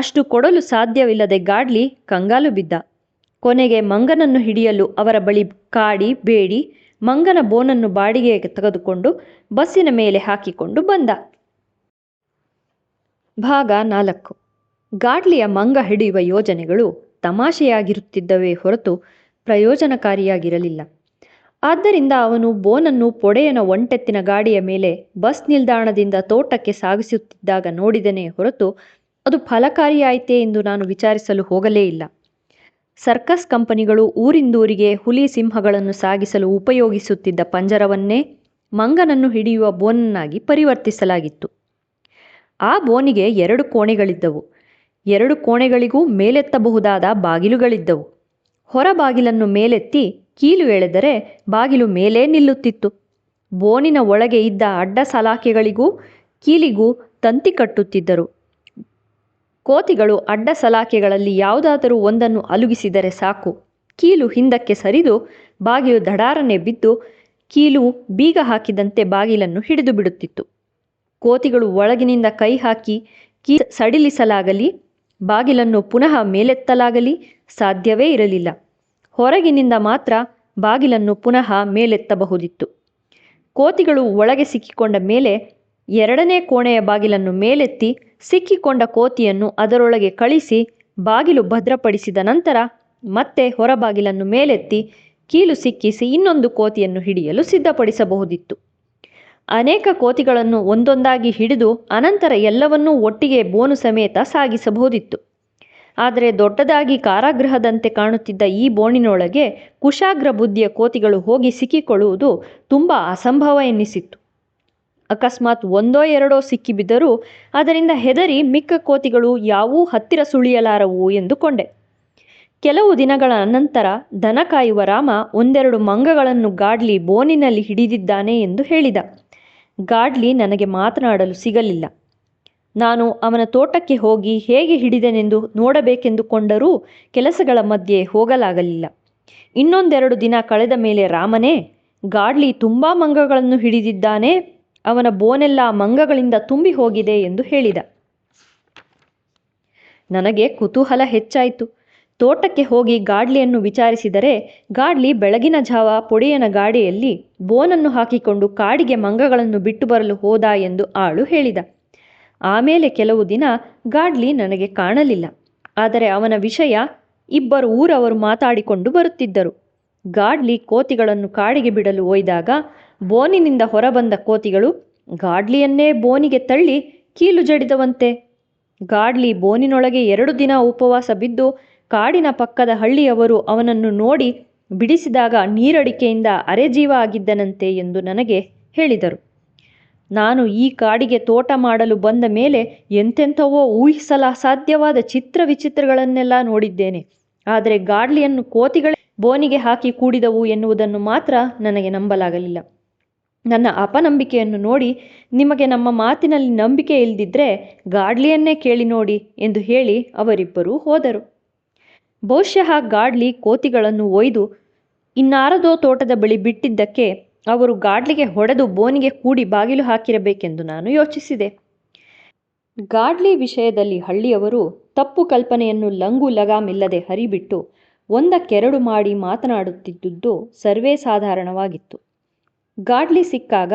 ಅಷ್ಟು ಕೊಡಲು ಸಾಧ್ಯವಿಲ್ಲದೆ ಗಾಡ್ಲಿ ಕಂಗಾಲು ಬಿದ್ದ. ಕೊನೆಗೆ ಮಂಗನನ್ನು ಹಿಡಿಯಲು ಅವರ ಬಳಿ ಕಾಡಿ ಬೇಡಿ ಮಂಗನ ಬೋನನ್ನು ಬಾಡಿಗೆಗೆ ತೆಗೆದುಕೊಂಡು ಬಸ್ಸಿನ ಮೇಲೆ ಹಾಕಿಕೊಂಡು ಬಂದ. ಭಾಗ 4. ಗಾಡ್ಲಿಯ ಮಂಗ ಹಿಡಿಯುವ ಯೋಜನೆಗಳು ತಮಾಷೆಯಾಗಿರುತ್ತಿದ್ದವೇ ಹೊರತು ಪ್ರಯೋಜನಕಾರಿಯಾಗಿರಲಿಲ್ಲ. ಆದ್ದರಿಂದ ಅವನು ಬೋನನ್ನು ಪೊಡೆಯನ ಒಂಟೆತ್ತಿನ ಗಾಡಿಯ ಮೇಲೆ ಬಸ್ ನಿಲ್ದಾಣದಿಂದ ತೋಟಕ್ಕೆ ಸಾಗಿಸುತ್ತಿದ್ದಾಗ ನೋಡಿದನೇ ಹೊರತು ಅದು ಫಲಕಾರಿಯಾಯಿತೇ ಎಂದು ನಾನು ವಿಚಾರಿಸಲು ಹೋಗಲೇ ಇಲ್ಲ. ಸರ್ಕಸ್ ಕಂಪನಿಗಳು ಊರಿಂದೂರಿಗೆ ಹುಲಿ ಸಿಂಹಗಳನ್ನು ಸಾಗಿಸಲು ಉಪಯೋಗಿಸುತ್ತಿದ್ದ ಪಂಜರವನ್ನೇ ಮಂಗನನ್ನು ಹಿಡಿಯುವ ಬೋನನ್ನಾಗಿ ಪರಿವರ್ತಿಸಲಾಗಿತ್ತು. ಆ ಬೋನಿಗೆ 2 ಕೋಣೆಗಳಿದ್ದವು. 2 ಕೋಣೆಗಳಿಗೂ ಮೇಲೆತ್ತಬಹುದಾದ ಬಾಗಿಲುಗಳಿದ್ದವು. ಹೊರ ಬಾಗಿಲನ್ನು ಮೇಲೆತ್ತಿ ಕೀಲು ಎಳೆದರೆ ಬಾಗಿಲು ಮೇಲೇ ನಿಲ್ಲುತ್ತಿತ್ತು. ಬೋನಿನ ಒಳಗೆ ಇದ್ದ ಅಡ್ಡ ಸಲಾಕೆಗಳಿಗೂ ಕೀಲಿಗೂ ತಂತಿ ಕಟ್ಟುತ್ತಿದ್ದರು. ಕೋತಿಗಳು ಅಡ್ಡ ಸಲಾಕೆಗಳಲ್ಲಿ ಯಾವುದಾದರೂ ಒಂದನ್ನು ಅಲುಗಿಸಿದರೆ ಸಾಕು, ಕೀಲು ಹಿಂದಕ್ಕೆ ಸರಿದು ಬಾಗಿಲು ದಡಾರನೆ ಬಿದ್ದು ಕೀಲು ಬೀಗ ಹಾಕಿದಂತೆ ಬಾಗಿಲನ್ನು ಹಿಡಿದು ಬಿಡುತ್ತಿತ್ತು. ಕೋತಿಗಳು ಒಳಗಿನಿಂದ ಕೈ ಹಾಕಿ ಸಡಿಲಿಸಲಾಗಲಿ ಬಾಗಿಲನ್ನು ಪುನಃ ಮೇಲೆತ್ತಲಾಗಲಿ ಸಾಧ್ಯವೇ ಇರಲಿಲ್ಲ. ಹೊರಗಿನಿಂದ ಮಾತ್ರ ಬಾಗಿಲನ್ನು ಪುನಃ ಮೇಲೆತ್ತಬಹುದಿತ್ತು. ಕೋತಿಗಳು ಒಳಗೆ ಸಿಕ್ಕಿಕೊಂಡ ಮೇಲೆ 2ನೇ ಕೋಣೆಯ ಬಾಗಿಲನ್ನು ಮೇಲೆತ್ತಿ ಸಿಕ್ಕಿಕೊಂಡ ಕೋತಿಯನ್ನು ಅದರೊಳಗೆ ಕಳಿಸಿ ಬಾಗಿಲು ಭದ್ರಪಡಿಸಿದ ನಂತರ ಮತ್ತೆ ಹೊರಬಾಗಿಲನ್ನು ಮೇಲೆತ್ತಿ ಕೀಲು ಸಿಕ್ಕಿಸಿ ಇನ್ನೊಂದು ಕೋತಿಯನ್ನು ಹಿಡಿಯಲು ಸಿದ್ಧಪಡಿಸಬಹುದಿತ್ತು. ಅನೇಕ ಕೋತಿಗಳನ್ನು ಒಂದೊಂದಾಗಿ ಹಿಡಿದು ಅನಂತರ ಎಲ್ಲವನ್ನೂ ಒಟ್ಟಿಗೆ ಬೋನು ಸಮೇತ ಸಾಗಿಸಬಹುದಿತ್ತು. ಆದರೆ ದೊಡ್ಡದಾಗಿ ಕಾರಾಗೃಹದಂತೆ ಕಾಣುತ್ತಿದ್ದ ಈ ಬೋನಿನೊಳಗೆ ಕುಶಾಗ್ರ ಬುದ್ಧಿಯ ಕೋತಿಗಳು ಹೋಗಿ ಸಿಕ್ಕಿಕೊಳ್ಳುವುದು ತುಂಬ ಅಸಂಭವ ಎನ್ನಿಸಿತ್ತು. ಅಕಸ್ಮಾತ್ 1-2 ಸಿಕ್ಕಿಬಿದ್ದರೂ ಅದರಿಂದ ಹೆದರಿ ಮಿಕ್ಕ ಕೋತಿಗಳು ಯಾವೂ ಹತ್ತಿರ ಸುಳಿಯಲಾರವು ಎಂದುಕೊಂಡೆ. ಕೆಲವು ದಿನಗಳ ಅನಂತರ ದನ ಕಾಯುವ ರಾಮ 1-2 ಮಂಗಗಳನ್ನು ಗಾಡ್ಲಿ ಬೋನಿನಲ್ಲಿ ಹಿಡಿದಿದ್ದಾನೆ ಎಂದು ಹೇಳಿದ. ಗಾಡ್ಲಿ ನನಗೆ ಮಾತನಾಡಲು ಸಿಗಲಿಲ್ಲ. ನಾನು ಅವನ ತೋಟಕ್ಕೆ ಹೋಗಿ ಹೇಗೆ ಹಿಡಿದೆನೆಂದು ನೋಡಬೇಕೆಂದುಕೊಂಡರೂ ಕೆಲಸಗಳ ಮಧ್ಯೆ ಹೋಗಲಾಗಲಿಲ್ಲ. ಇನ್ನೊಂದೆರಡು ದಿನ ಕಳೆದ ಮೇಲೆ ರಾಮನೇ, ಗಾಡ್ಲಿ ತುಂಬ ಮಂಗಗಳನ್ನು ಹಿಡಿದಿದ್ದಾನೆ, ಅವನ ಬೋನೆಲ್ಲ ಮಂಗಗಳಿಂದ ತುಂಬಿ ಹೋಗಿದೆ ಎಂದು ಹೇಳಿದ. ನನಗೆ ಕುತೂಹಲ ಹೆಚ್ಚಾಯಿತು. ತೋಟಕ್ಕೆ ಹೋಗಿ ಗಾಡ್ಲಿಯನ್ನು ವಿಚಾರಿಸಿದರೆ ಗಾಡ್ಲಿ ಬೆಳಗಿನ ಜಾವ ಪೊಡೆಯನ ಗಾಡಿಯಲ್ಲಿ ಬೋನನ್ನು ಹಾಕಿಕೊಂಡು ಕಾಡಿಗೆ ಮಂಗಗಳನ್ನು ಬಿಟ್ಟು ಬರಲು ಹೋದ ಎಂದು ಆಳು ಹೇಳಿದ. ಆಮೇಲೆ ಕೆಲವು ದಿನ ಗಾಡ್ಲಿ ನನಗೆ ಕಾಣಲಿಲ್ಲ. ಆದರೆ ಅವನ ವಿಷಯ ಇಬ್ಬರು ಊರವರು ಮಾತಾಡಿಕೊಂಡು ಬರುತ್ತಿದ್ದರು. ಗಾಡ್ಲಿ ಕೋತಿಗಳನ್ನು ಕಾಡಿಗೆ ಬಿಡಲು ಒಯ್ದಾಗ ಬೋನಿನಿಂದ ಹೊರಬಂದ ಕೋತಿಗಳು ಗಾಡ್ಲಿಯನ್ನೇ ಬೋನಿಗೆ ತಳ್ಳಿ ಕೀಲು ಜಡಿದವಂತೆ. ಗಾಡ್ಲಿ ಬೋನಿನೊಳಗೆ 2 ದಿನ ಉಪವಾಸ ಬಿದ್ದು ಕಾಡಿನ ಪಕ್ಕದ ಹಳ್ಳಿಯವರು ಅವನನ್ನು ನೋಡಿ ಬಿಡಿಸಿದಾಗ ನೀರಡಿಕೆಯಿಂದ ಅರೆಜೀವ ಆಗಿದ್ದನಂತೆ ಎಂದು ನನಗೆ ಹೇಳಿದರು. ನಾನು ಈ ಕಾಡಿಗೆ ತೋಟ ಮಾಡಲು ಬಂದ ಮೇಲೆ ಎಂತೆಂಥವೋ ಊಹಿಸಲಾಸಾಧ್ಯವಾದ ಚಿತ್ರ ವಿಚಿತ್ರಗಳನ್ನೆಲ್ಲ ನೋಡಿದ್ದೇನೆ. ಆದರೆ ಗಾಡ್ಲಿಯನ್ನು ಕೋತಿಗಳೇ ಬೋನಿಗೆ ಹಾಕಿ ಕೂಡಿದವು ಎನ್ನುವುದನ್ನು ಮಾತ್ರ ನನಗೆ ನಂಬಲಾಗಲಿಲ್ಲ. ನನ್ನ ಅಪನಂಬಿಕೆಯನ್ನು ನೋಡಿ ನಿಮಗೆ ನಮ್ಮ ಮಾತಿನಲ್ಲಿ ನಂಬಿಕೆ ಇಲ್ಲದಿದ್ದರೆ ಗಾಡ್ಲಿಯನ್ನೇ ಕೇಳಿ ನೋಡಿ ಎಂದು ಹೇಳಿ ಅವರಿಬ್ಬರೂ ಹೋದರು. ಬಹುಶಃ ಗಾಡ್ಲಿ ಕೋತಿಗಳನ್ನು ಒಯ್ದು ಇನ್ನಾರದೋ ತೋಟದ ಬಳಿ ಬಿಟ್ಟಿದ್ದಕ್ಕೆ ಅವರು ಗಾಡ್ಲಿಗೆ ಹೊಡೆದು ಬೋನಿಗೆ ಕೂಡಿ ಬಾಗಿಲು ಹಾಕಿರಬೇಕೆಂದು ನಾನು ಯೋಚಿಸಿದೆ. ಗಾಡ್ಲಿ ವಿಷಯದಲ್ಲಿ ಹಳ್ಳಿಯವರು ತಪ್ಪು ಕಲ್ಪನೆಯನ್ನು ಲಂಗು ಲಗಾಮಿಲ್ಲದೆ ಹರಿಬಿಟ್ಟು ಒಂದಕ್ಕೆರಡು ಮಾಡಿ ಮಾತನಾಡುತ್ತಿದ್ದುದು ಸರ್ವೇ ಸಾಧಾರಣವಾಗಿತ್ತು. ಗಾಡ್ಲಿ ಸಿಕ್ಕಾಗ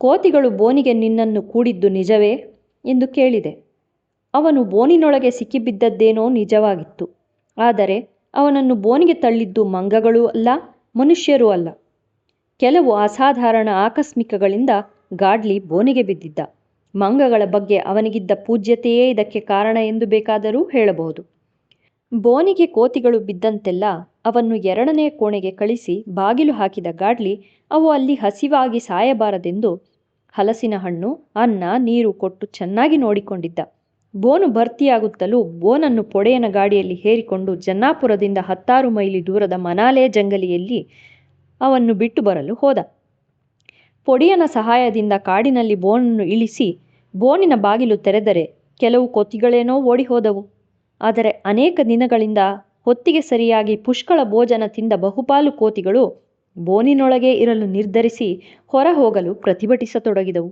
ಕೋತಿಗಳು ಬೋನಿಗೆ ನಿನ್ನನ್ನು ಕೂಡಿದ್ದು ನಿಜವೇ ಎಂದು ಕೇಳಿದೆ. ಅವನು ಬೋನಿನೊಳಗೆ ಸಿಕ್ಕಿಬಿದ್ದದ್ದೇನೋ ನಿಜವಾಗಿತ್ತು. ಆದರೆ ಅವನನ್ನು ಬೋನಿಗೆ ತಳ್ಳಿದ್ದು ಮಂಗಗಳೂ ಅಲ್ಲ, ಮನುಷ್ಯರೂ ಅಲ್ಲ. ಕೆಲವು ಅಸಾಧಾರಣ ಆಕಸ್ಮಿಕಗಳಿಂದ ಗಾಡ್ಲಿ ಬೋನಿಗೆ ಬಿದ್ದಿದ್ದ. ಮಂಗಗಳ ಬಗ್ಗೆ ಅವನಿಗಿದ್ದ ಪೂಜ್ಯತೆಯೇ ಇದಕ್ಕೆ ಕಾರಣ ಎಂದು ಬೇಕಾದರೂ ಹೇಳಬಹುದು. ಬೋನಿಗೆ ಕೋತಿಗಳು ಬಿದ್ದಂತೆಲ್ಲ ಅವನ್ನು 2ನೇ ಕೋಣೆಗೆ ಕಳಿಸಿ ಬಾಗಿಲು ಹಾಕಿದ ಗಾಡ್ಲಿ ಅವು ಅಲ್ಲಿ ಹಸಿವಾಗಿ ಸಾಯಬಾರದೆಂದು ಹಲಸಿನ ಹಣ್ಣು, ಅನ್ನ, ನೀರು ಕೊಟ್ಟು ಚೆನ್ನಾಗಿ ನೋಡಿಕೊಂಡಿದ್ದ. ಬೋನು ಭರ್ತಿಯಾಗುತ್ತಲೂ ಬೋನನ್ನು ಪೊಡೆಯನ ಗಾಡಿಯಲ್ಲಿ ಹೇರಿಕೊಂಡು ಜನ್ನಾಪುರದಿಂದ 10 ಮೈಲಿ ದೂರದ ಮನಾಲೆ ಜಂಗಲಿಯಲ್ಲಿ ಅವನ್ನು ಬಿಟ್ಟು ಬರಲು ಹೋದ. ಪೊಡೆಯನ ಸಹಾಯದಿಂದ ಕಾಡಿನಲ್ಲಿ ಬೋನನ್ನು ಇಳಿಸಿ ಬೋನಿನ ಬಾಗಿಲು ತೆರೆದರೆ ಕೆಲವು ಕೋತಿಗಳೇನೋ ಓಡಿ ಹೋದವು. ಆದರೆ ಅನೇಕ ದಿನಗಳಿಂದ ಹೊತ್ತಿಗೆ ಸರಿಯಾಗಿ ಪುಷ್ಕಳ ಭೋಜನ ತಿಂದ ಬಹುಪಾಲು ಕೋತಿಗಳು ಬೋನಿನೊಳಗೆ ಇರಲು ನಿರ್ಧರಿಸಿ ಹೊರ ಹೋಗಲು ಪ್ರತಿಭಟಿಸತೊಡಗಿದವು.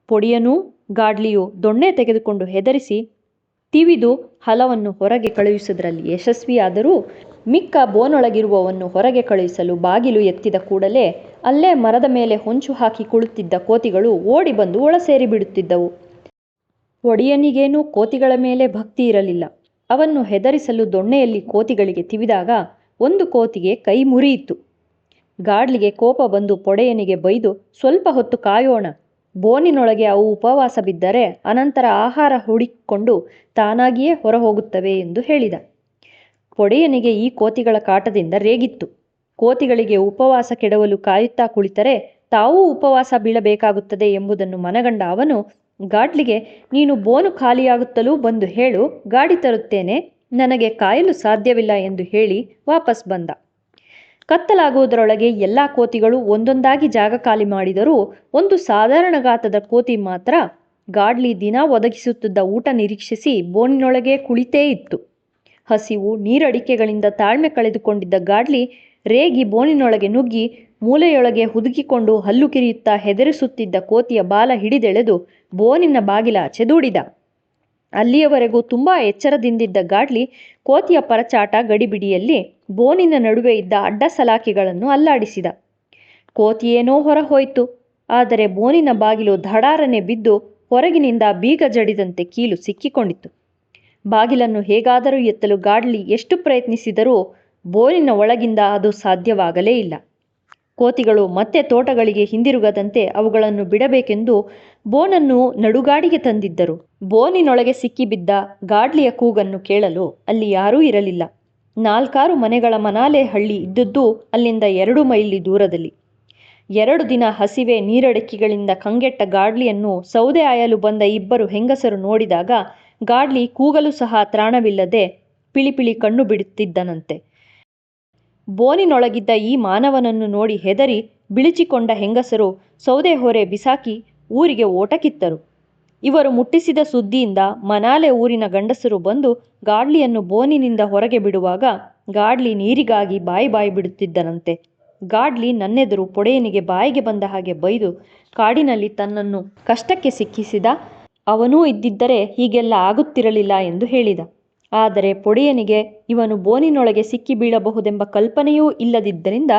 ಪೊಡೆಯನೂ ಗಾಡ್ಲಿಯೂ ದೊಣ್ಣೆ ತೆಗೆದುಕೊಂಡು ಹೆದರಿಸಿ ತಿವಿದು ಹಲವನ್ನು ಹೊರಗೆ ಕಳುಹಿಸುವುದರಲ್ಲಿ ಯಶಸ್ವಿಯಾದರೂ ಮಿಕ್ಕ ಬೋನೊಳಗಿರುವವನ್ನು ಹೊರಗೆ ಕಳುಹಿಸಲು ಬಾಗಿಲು ಎತ್ತಿದ ಕೂಡಲೇ ಅಲ್ಲೇ ಮರದ ಮೇಲೆ ಹೊಂಚು ಹಾಕಿ ಕುಳಿತಿದ್ದ ಕೋತಿಗಳು ಓಡಿ ಬಂದು ಒಳ ಸೇರಿಬಿಡುತ್ತಿದ್ದವು. ಒಡೆಯನಿಗೇನೂ ಕೋತಿಗಳ ಮೇಲೆ ಭಕ್ತಿ ಇರಲಿಲ್ಲ. ಅವನ್ನು ಹೆದರಿಸಲು ದೊಣ್ಣೆಯಲ್ಲಿ ಕೋತಿಗಳಿಗೆ ತಿವಿದಾಗ ಒಂದು ಕೋತಿಗೆ ಕೈ ಮುರಿಯಿತು. ಗಾಡ್ಲಿಗೆ ಕೋಪ ಬಂದು ಪೊಡೆಯನಿಗೆ ಬೈದು ಸ್ವಲ್ಪ ಹೊತ್ತು ಕಾಯೋಣ, ಬೋನಿನೊಳಗೆ ಅವು ಉಪವಾಸ ಬಿದ್ದರೆ ಅನಂತರ ಆಹಾರ ಹುಡುಕಿಕೊಂಡು ತಾನಾಗಿಯೇ ಹೊರ ಹೋಗುತ್ತವೆ ಎಂದು ಹೇಳಿದ. ಪೊಡೆಯನಿಗೆ ಈ ಕೋತಿಗಳ ಕಾಟದಿಂದ ರೇಗಿತ್ತು. ಕೋತಿಗಳಿಗೆ ಉಪವಾಸ ಕೆಡವಲು ಕಾಯುತ್ತಾ ಕುಳಿತರೆ ತಾವೂ ಉಪವಾಸ ಬೀಳಬೇಕಾಗುತ್ತದೆ ಎಂಬುದನ್ನು ಮನಗಂಡ ಅವನು ಗಾಡ್ಲಿಗೆ ನೀನು ಬೋನು ಖಾಲಿಯಾಗುತ್ತಲೂ ಬಂದು ಹೇಳು, ಗಾಡಿ ತರುತ್ತೇನೆ, ನನಗೆ ಕಾಯಲು ಸಾಧ್ಯವಿಲ್ಲ ಎಂದು ಹೇಳಿ ವಾಪಸ್ ಬಂದ. ಕತ್ತಲಾಗುವುದರೊಳಗೆ ಎಲ್ಲ ಕೋತಿಗಳು ಒಂದೊಂದಾಗಿ ಜಾಗ ಖಾಲಿ ಮಾಡಿದರೂ ಒಂದು ಸಾಧಾರಣ ಗಾತ್ರದ ಕೋತಿ ಮಾತ್ರ ಗಾಡ್ಲಿ ದಿನ ಒದಗಿಸುತ್ತಿದ್ದ ಊಟ ನಿರೀಕ್ಷಿಸಿ ಬೋನಿನೊಳಗೆ ಕುಳಿತೇ ಇತ್ತು. ಹಸಿವು ನೀರಡಿಕೆಗಳಿಂದ ತಾಳ್ಮೆ ಕಳೆದುಕೊಂಡಿದ್ದ ಗಾಡ್ಲಿ ರೇಗಿ ಬೋನಿನೊಳಗೆ ನುಗ್ಗಿ ಮೂಲೆಯೊಳಗೆ ಹುದುಗಿಕೊಂಡು ಹಲ್ಲು ಕಿರಿಯುತ್ತಾ ಹೆದರಿಸುತ್ತಿದ್ದ ಕೋತಿಯ ಬಾಲ ಹಿಡಿದೆಳೆದು ಬೋನಿನ ಬಾಗಿಲಾಚೆ ದೂಡಿದ. ಅಲ್ಲಿಯವರೆಗೂ ತುಂಬ ಎಚ್ಚರದಿಂದಿದ್ದ ಗಾಡ್ಲಿ ಕೋತಿಯ ಪರಚಾಟ ಗಡಿಬಿಡಿಯಲ್ಲಿ ಬೋನಿನ ನಡುವೆ ಇದ್ದ ಅಡ್ಡ ಸಲಾಕೆಗಳನ್ನು ಅಲ್ಲಾಡಿಸಿದ. ಕೋತಿಯೇನೋ ಹೊರ ಹೋಯಿತು. ಆದರೆ ಬೋನಿನ ಬಾಗಿಲು ಧಡಾರನೆ ಬಿದ್ದು ಹೊರಗಿನಿಂದ ಬೀಗ ಜಡಿದಂತೆ ಕೀಲು ಸಿಕ್ಕಿಕೊಂಡಿತು. ಬಾಗಿಲನ್ನು ಹೇಗಾದರೂ ಎತ್ತಲು ಗಾಡ್ಲಿ ಎಷ್ಟು ಪ್ರಯತ್ನಿಸಿದರೂ ಬೋನಿನ ಒಳಗಿಂದ ಅದು ಸಾಧ್ಯವಾಗಲೇ ಇಲ್ಲ. ಕೋತಿಗಳು ಮತ್ತೆ ತೋಟಗಳಿಗೆ ಹಿಂದಿರುಗದಂತೆ ಅವುಗಳನ್ನು ಬಿಡಬೇಕೆಂದು ಬೋನನ್ನು ನಡುಗಾಡಿಗೆ ತಂದಿದ್ದರು. ಬೋನಿನೊಳಗೆ ಸಿಕ್ಕಿಬಿದ್ದ ಗಾಡ್ಲಿಯ ಕೂಗನ್ನು ಕೇಳಲು ಅಲ್ಲಿ ಯಾರೂ ಇರಲಿಲ್ಲ. 4 ಮನೆಗಳ ಮನಾಲೆ ಹಳ್ಳಿ ಇದ್ದದ್ದು ಅಲ್ಲಿಂದ 2 ಮೈಲಿ ದೂರದಲ್ಲಿ. 2 ದಿನ ಹಸಿವೆ ನೀರಡಿಕೆಗಳಿಂದ ಕಂಗೆಟ್ಟ ಗಾಡ್ಲಿಯನ್ನು ಸೌದೆ ಆಯಲು ಬಂದ 2 ಹೆಂಗಸರು ನೋಡಿದಾಗ ಗಾಡ್ಲಿ ಕೂಗಲು ಸಹ ತ್ರಾಣವಿಲ್ಲದೆ ಪಿಳಿಪಿಳಿ ಕಣ್ಣು ಬಿಡುತ್ತಿದ್ದನಂತೆ. ಬೋನಿನೊಳಗಿದ್ದ ಈ ಮಾನವನನ್ನು ನೋಡಿ ಹೆದರಿ ಬಿಳಿಚಿಕೊಂಡ ಹೆಂಗಸರು ಸೌದೆ ಹೊರೆ ಬಿಸಾಕಿ ಊರಿಗೆ ಓಟ ಕಿತ್ತರು. ಇವರು ಮುಟ್ಟಿಸಿದ ಸುದ್ದಿಯಿಂದ ಮನಾಲೆ ಊರಿನ ಗಂಡಸರು ಬಂದು ಗಾಡ್ಲಿಯನ್ನು ಬೋನಿನಿಂದ ಹೊರಗೆ ಬಿಡುವಾಗ ಗಾಡ್ಲಿ ನೀರಿಗಾಗಿ ಬಾಯಿ ಬಿಡುತ್ತಿದ್ದನಂತೆ. ಗಾಡ್ಲಿ ನನ್ನೆದುರು ಪೊಡೆಯನಿಗೆ ಬಾಯಿಗೆ ಬಂದ ಹಾಗೆ ಬೈದು ಕಾಡಿನಲ್ಲಿ ತನ್ನನ್ನು ಕಷ್ಟಕ್ಕೆ ಸಿಕ್ಕಿಸಿದ, ಅವನೂ ಇದ್ದಿದ್ದರೆ ಹೀಗೆಲ್ಲ ಆಗುತ್ತಿರಲಿಲ್ಲ ಎಂದು ಹೇಳಿದ. ಆದರೆ ಪೊಡೆಯನಿಗೆ ಇವನು ಬೋನಿನೊಳಗೆ ಸಿಕ್ಕಿ ಬೀಳಬಹುದೆಂಬ ಕಲ್ಪನೆಯೂ ಇಲ್ಲದಿದ್ದರಿಂದ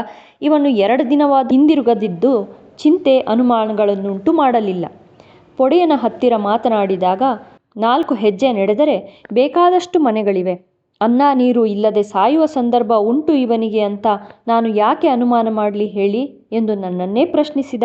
ಇವನು 2 ದಿನವಾದ ಹಿಂದಿರುಗದಿದ್ದು ಚಿಂತೆ ಅನುಮಾನಗಳನ್ನುಂಟು ಮಾಡಲಿಲ್ಲ. ಪೊಡೆಯನ ಹತ್ತಿರ ಮಾತನಾಡಿದಾಗ 4 ಹೆಜ್ಜೆ ನಡೆದರೆ ಬೇಕಾದಷ್ಟು ಮನೆಗಳಿವೆ. ಅನ್ನ ನೀರು ಇಲ್ಲದೆ ಸಾಯುವ ಸಂದರ್ಭ ಉಂಟು ಇವನಿಗೆ ಅಂತ ನಾನು ಯಾಕೆ ಅನುಮಾನ ಮಾಡಲಿ ಹೇಳಿ ಎಂದು ನನ್ನನ್ನೇ ಪ್ರಶ್ನಿಸಿದ.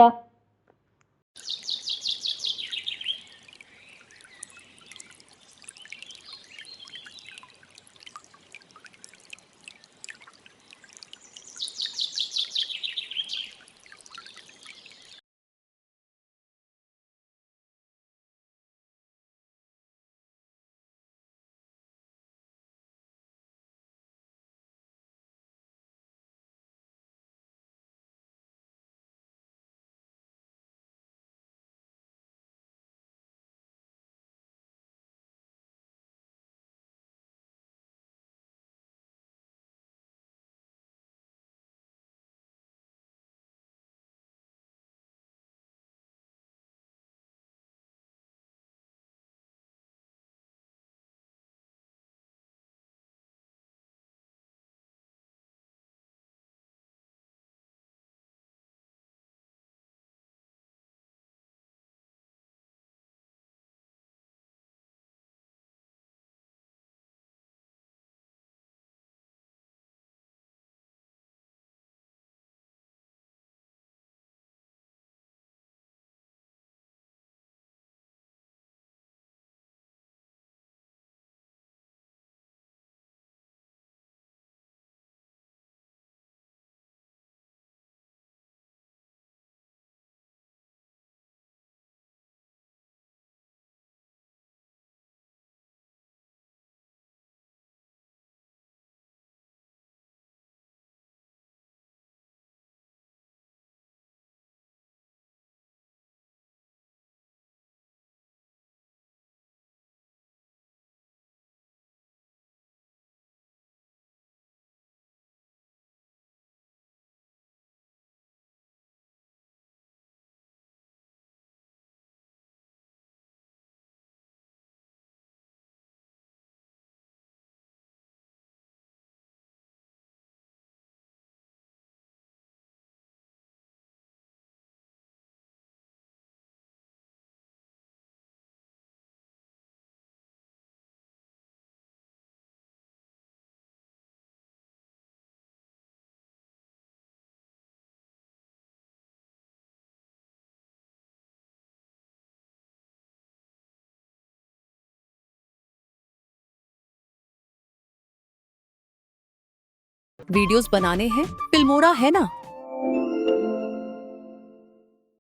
वीडियोस बनाने हैं, फिल्मोरा है ना।